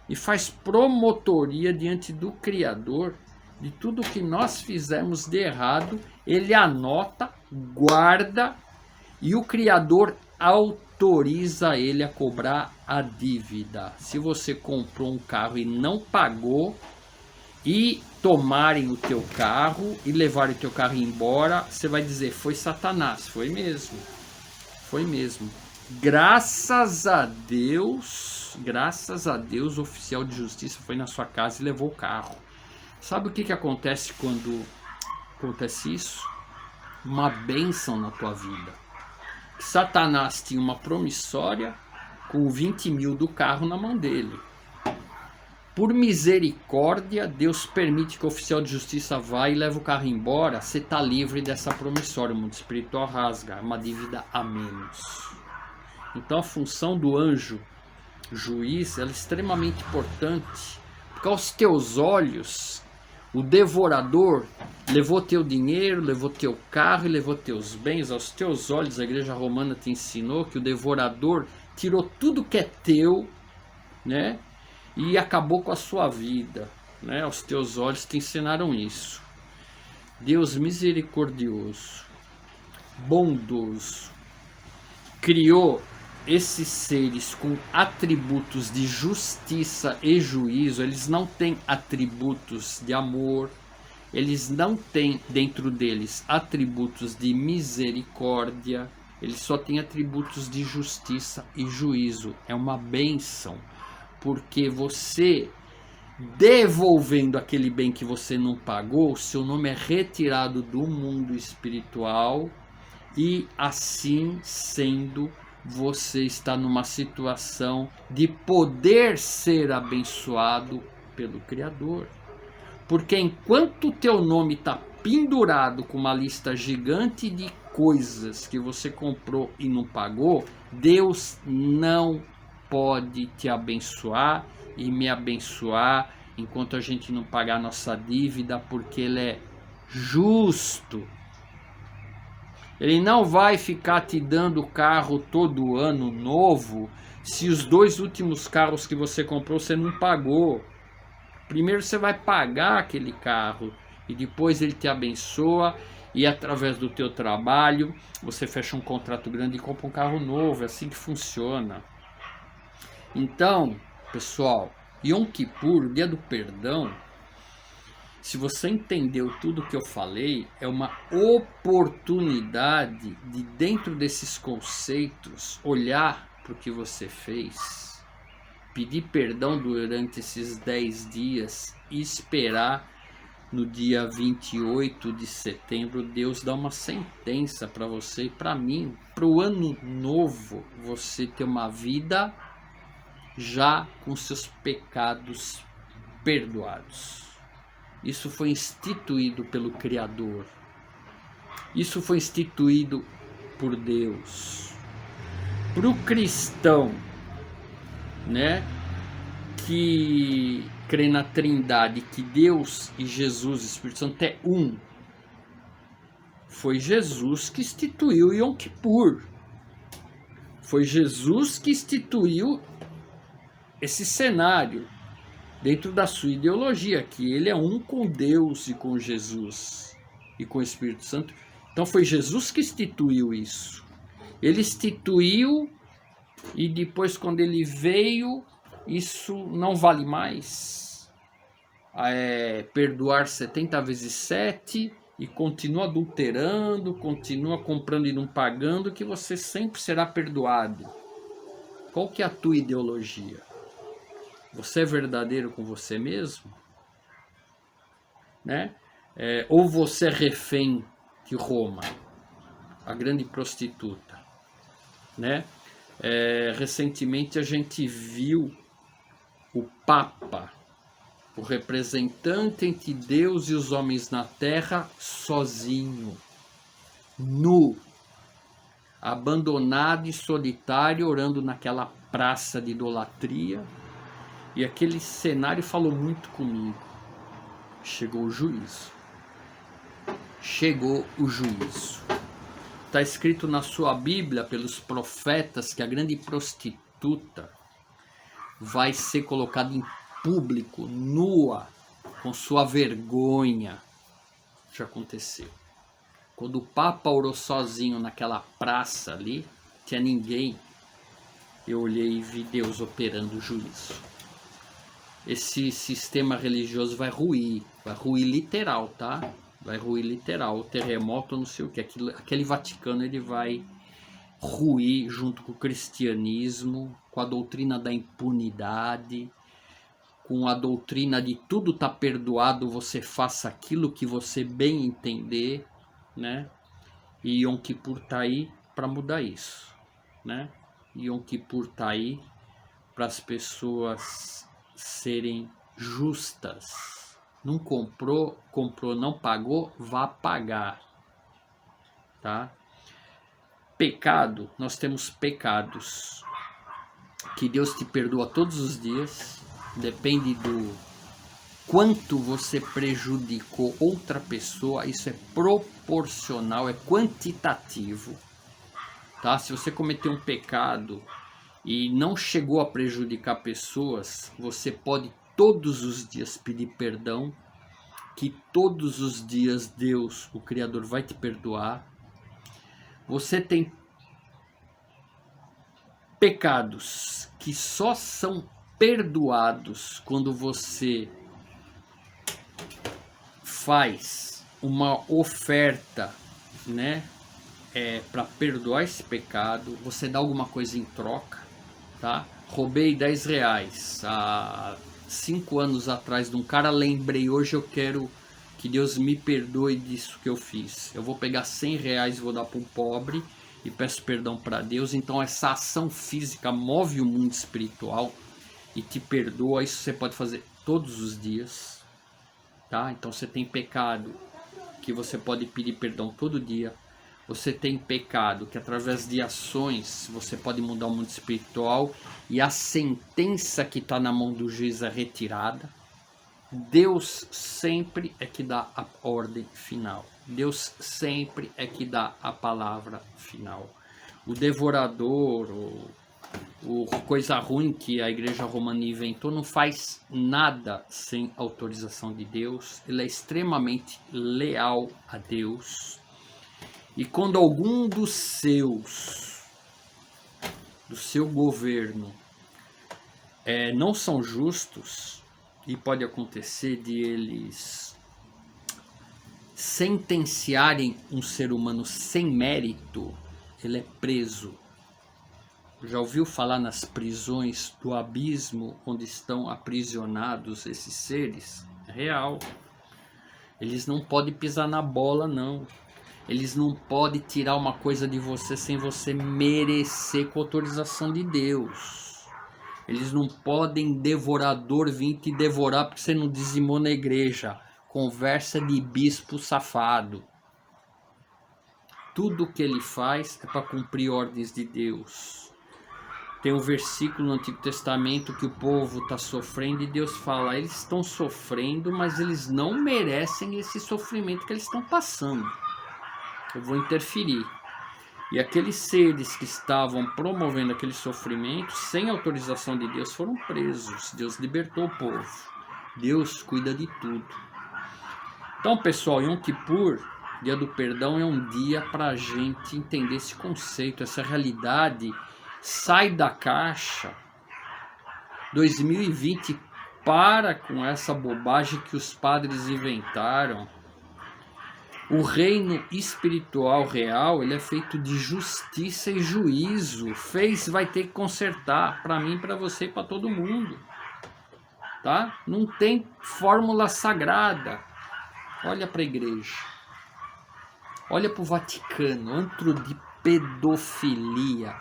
e faz promotoria diante do Criador de tudo que nós fizemos de errado. Ele anota, guarda, e o Criador autoriza ele a cobrar a dívida. Se você comprou um carro e não pagou, e tomarem o teu carro e levarem o teu carro embora, você vai dizer: foi Satanás. Foi mesmo, foi mesmo. Graças a Deus, o oficial de justiça foi na sua casa e levou o carro. Sabe o que acontece quando acontece isso? Uma bênção na tua vida. Satanás tinha uma promissória com 20 mil do carro na mão dele. Por misericórdia, Deus permite que o oficial de justiça vá e leve o carro embora. Você está livre dessa promissória. O mundo espiritual rasga, é uma dívida a menos. Então a função do anjo juiz é extremamente importante, porque aos teus olhos o devorador levou teu dinheiro, levou teu carro e levou teus bens. Aos teus olhos, a igreja romana te ensinou que o devorador tirou tudo que é teu, né? E acabou com a sua vida, né? Aos teus olhos te ensinaram isso. Deus misericordioso, bondoso, criou esses seres com atributos de justiça e juízo. Eles não têm atributos de amor, eles não têm dentro deles atributos de misericórdia, eles só têm atributos de justiça e juízo. É uma bênção, porque você, devolvendo aquele bem que você não pagou, seu nome é retirado do mundo espiritual, e assim sendo, você está numa situação de poder ser abençoado pelo Criador. Porque enquanto o teu nome está pendurado com uma lista gigante de coisas que você comprou e não pagou, Deus não pode te abençoar e me abençoar enquanto a gente não pagar a nossa dívida, porque Ele é justo. Ele não vai ficar te dando carro todo ano novo se os 2 últimos carros que você comprou você não pagou. Primeiro você vai pagar aquele carro e depois ele te abençoa, e através do teu trabalho você fecha um contrato grande e compra um carro novo. É assim que funciona. Então, pessoal, Yom Kippur, dia do perdão, se você entendeu tudo que eu falei, é uma oportunidade de, dentro desses conceitos, olhar para o que você fez, pedir perdão durante esses 10 dias e esperar no dia 28 de setembro Deus dar uma sentença para você e para mim, para o ano novo, você ter uma vida já com seus pecados perdoados. Isso foi instituído pelo Criador. Isso foi instituído por Deus. Para o cristão, né, que crê na Trindade, que Deus e Jesus, Espírito Santo é um, foi Jesus que instituiu Yom Kippur. Foi Jesus que instituiu esse cenário dentro da sua ideologia, que ele é um com Deus e com Jesus e com o Espírito Santo. Então foi Jesus que instituiu isso. Ele instituiu e depois, quando ele veio, isso não vale mais. Perdoar 70 vezes 7 e continua adulterando, continua comprando e não pagando, que você sempre será perdoado. Qual que é a tua ideologia? Você é verdadeiro com você mesmo? Né? Ou você é refém de Roma, a grande prostituta? Né? Recentemente a gente viu o Papa, o representante entre Deus e os homens na terra, sozinho, nu, abandonado e solitário, orando naquela praça de idolatria. E aquele cenário falou muito comigo. Chegou o juízo. Chegou o juízo. Está escrito na sua Bíblia, pelos profetas, que a grande prostituta vai ser colocada em público, nua, com sua vergonha. Já aconteceu. Quando o Papa orou sozinho naquela praça ali, tinha ninguém. Eu olhei e vi Deus operando o juízo. Esse sistema religioso vai ruir literal, tá? Vai ruir literal, o terremoto, não sei o que, aquele Vaticano ele vai ruir junto com o cristianismo, com a doutrina da impunidade, com a doutrina de tudo tá perdoado, você faça aquilo que você bem entender, né? E Yom Kippur tá aí para mudar isso, né? Yom Kippur tá aí para as pessoas serem justas. Não comprou, não pagou, vá pagar, tá? Pecado, nós temos pecados que Deus te perdoa todos os dias, depende do quanto você prejudicou outra pessoa, isso é proporcional, é quantitativo, tá? Se você cometeu um pecado e não chegou a prejudicar pessoas, você pode todos os dias pedir perdão, que todos os dias Deus, o Criador, vai te perdoar. Você tem pecados que só são perdoados quando você faz uma oferta, né, para perdoar esse pecado. Você dá alguma coisa em troca, tá? Roubei 10 reais há 5 anos atrás de um cara, lembrei, hoje eu quero que Deus me perdoe disso que eu fiz. Eu vou pegar 100 reais e vou dar para um pobre e peço perdão para Deus. Então essa ação física move o mundo espiritual e te perdoa. Isso você pode fazer todos os dias, tá? Então você tem pecado que você pode pedir perdão todo dia. Você tem pecado que através de ações você pode mudar o mundo espiritual e a sentença que está na mão do juiz é retirada. Deus sempre é que dá a ordem final. Deus sempre é que dá a palavra final. O devorador, o coisa ruim que a igreja romana inventou, não faz nada sem autorização de Deus. Ele é extremamente leal a Deus. E quando algum do seu governo não são justos, e pode acontecer de eles sentenciarem um ser humano sem mérito, ele é preso. Já ouviu falar nas prisões do abismo, onde estão aprisionados esses seres? É real. Eles não podem pisar na bola, não. Eles não podem tirar uma coisa de você sem você merecer com autorização de Deus. Eles não podem devorador vir te devorar porque você não dizimou na igreja. conversa de bispo safado. Tudo que ele faz é para cumprir ordens de Deus. Tem um versículo no Antigo Testamento que o povo está sofrendo e Deus fala, eles estão sofrendo, mas eles não merecem esse sofrimento que eles estão passando. Eu vou interferir. E aqueles seres que estavam promovendo aquele sofrimento, sem autorização de Deus, foram presos. Deus libertou o povo. Deus cuida de tudo. Então, pessoal, Yom Kippur, Dia do Perdão, é um dia para a gente entender esse conceito, essa realidade. Sai da caixa. 2020, para com essa bobagem que os padres inventaram. O reino espiritual real, ele é feito de justiça e juízo. Fez, vai ter que consertar, para mim, para você e para todo mundo. Tá? Não tem fórmula sagrada. Olha para a igreja. Olha para o Vaticano, antro de pedofilia.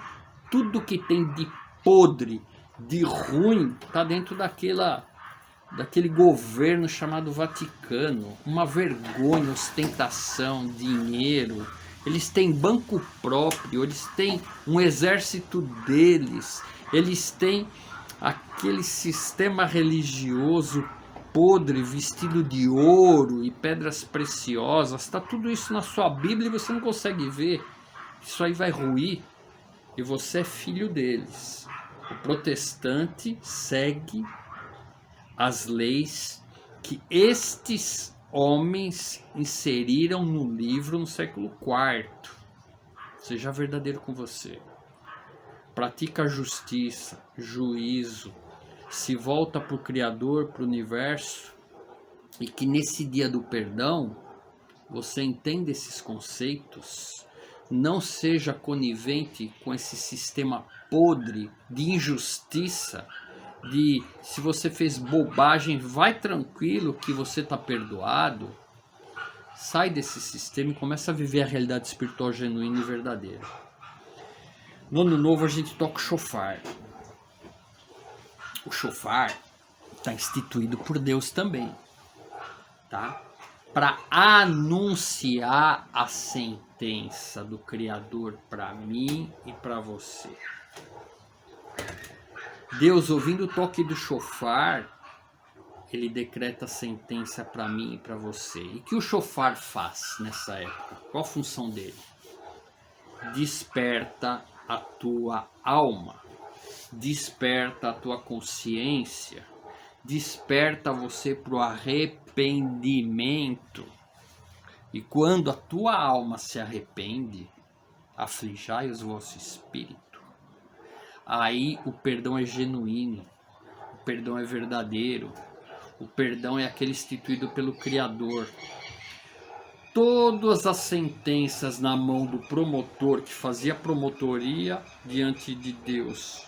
Tudo que tem de podre, de ruim, está dentro daquele governo chamado Vaticano. Uma vergonha, ostentação, dinheiro. Eles têm banco próprio, eles têm um exército deles, eles têm aquele sistema religioso podre, vestido de ouro e pedras preciosas. Está tudo isso na sua Bíblia e você não consegue ver. Isso aí vai ruir e você é filho deles. O protestante segue as leis que estes homens inseriram no livro no século IV. Seja verdadeiro com você. Pratica a justiça, juízo, se volta para o Criador, para o universo, e que nesse dia do perdão você entenda esses conceitos, não seja conivente com esse sistema podre de injustiça, de se você fez bobagem, vai tranquilo que você está perdoado. Sai desse sistema e começa a viver a realidade espiritual genuína e verdadeira. No ano novo a gente toca o shofar. O shofar está instituído por Deus também, tá? Para anunciar a sentença do Criador para mim e para você. Deus, ouvindo o toque do shofar, ele decreta a sentença para mim e para você. E o que o shofar faz nessa época? Qual a função dele? Desperta a tua alma, desperta a tua consciência, desperta você para o arrependimento. E quando a tua alma se arrepende, aflijai os vosso espírito. Aí o perdão é genuíno, o perdão é verdadeiro, o perdão é aquele instituído pelo Criador. Todas as sentenças na mão do promotor que fazia promotoria diante de Deus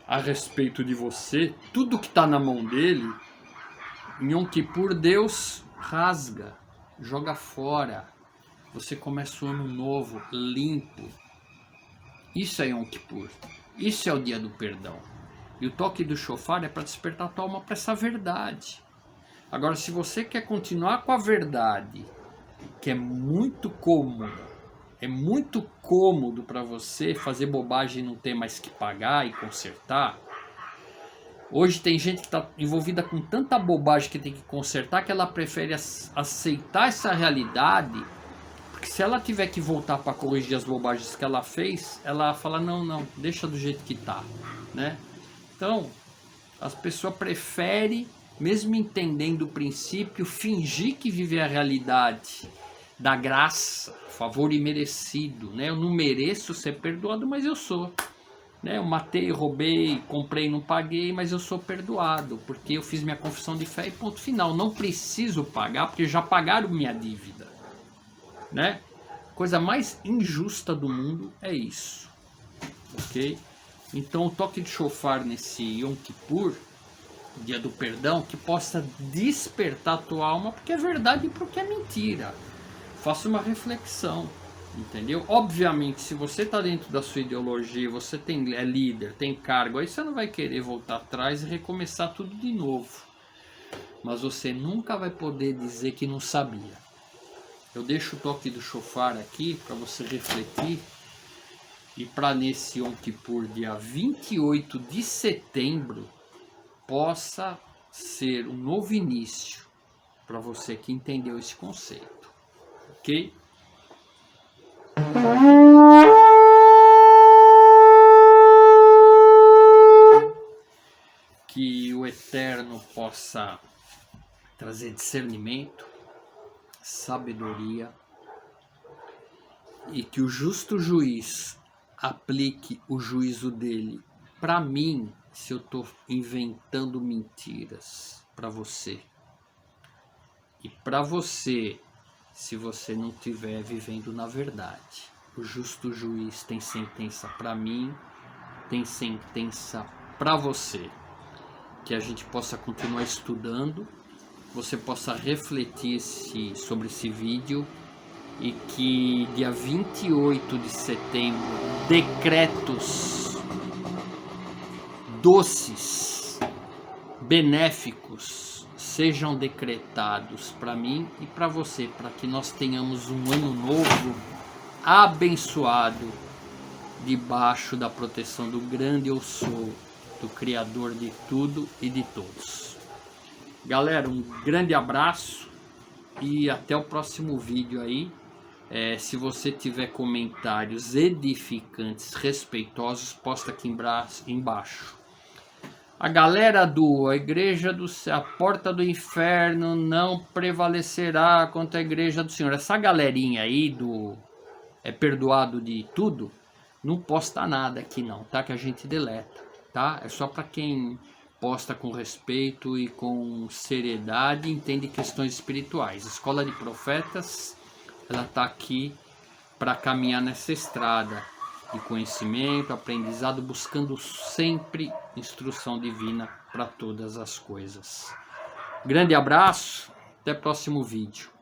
a respeito de você, tudo que está na mão dele, em Yom Kippur Deus rasga, joga fora. Você começa o ano novo, limpo. Isso é Yom Kippur. Isso é o dia do perdão. E o toque do shofar é para despertar a tua alma para essa verdade. Agora, se você quer continuar com a verdade, que é muito cômodo para você fazer bobagem e não ter mais que pagar e consertar. Hoje tem gente que está envolvida com tanta bobagem que tem que consertar que ela prefere aceitar essa realidade, porque se ela tiver que voltar para corrigir as bobagens que ela fez, ela fala, não, deixa do jeito que está, né? Então, as pessoas preferem, mesmo entendendo o princípio, fingir que vive a realidade da graça, favor imerecido, né? Eu não mereço ser perdoado, mas eu sou, né? Eu matei, roubei, comprei, não paguei, mas eu sou perdoado, porque eu fiz minha confissão de fé e ponto final. Não preciso pagar, porque já pagaram minha dívida, né? Coisa mais injusta do mundo é isso, ok? Então o toque de shofar nesse Yom Kippur, dia do perdão, que possa despertar a tua alma, porque é verdade e porque é mentira. Faça uma reflexão, entendeu? Obviamente, se você está dentro da sua ideologia, você é líder, tem cargo, aí você não vai querer voltar atrás e recomeçar tudo de novo. mas você nunca vai poder dizer que não sabia. Eu deixo o toque do shofar aqui para você refletir e para nesse Yom Kippur, dia 28 de setembro, possa ser um novo início para você que entendeu esse conceito, ok? Que o Eterno possa trazer discernimento, sabedoria, e que o justo juiz aplique o juízo dele para mim, se eu estou inventando mentiras para você, e para você, se você não estiver vivendo na verdade. O justo juiz tem sentença para mim, tem sentença para você. Que a gente possa continuar estudando, você possa refletir sobre esse vídeo, e que dia 28 de setembro decretos doces, benéficos sejam decretados para mim e para você, para que nós tenhamos um ano novo abençoado, debaixo da proteção do grande eu sou, do Criador de tudo e de todos. Galera, um grande abraço e até o próximo vídeo aí. Se você tiver comentários edificantes, respeitosos, posta aqui embaixo. A galera a igreja do céu, a porta do inferno não prevalecerá contra a igreja do Senhor. Essa galerinha aí perdoado de tudo, não posta nada aqui não, tá? Que a gente deleta, tá? É só para quem posta com respeito e com seriedade e entende questões espirituais. A Escola de Profetas, ela tá aqui para caminhar nessa estrada de conhecimento, aprendizado, buscando sempre instrução divina para todas as coisas. Grande abraço, até o próximo vídeo.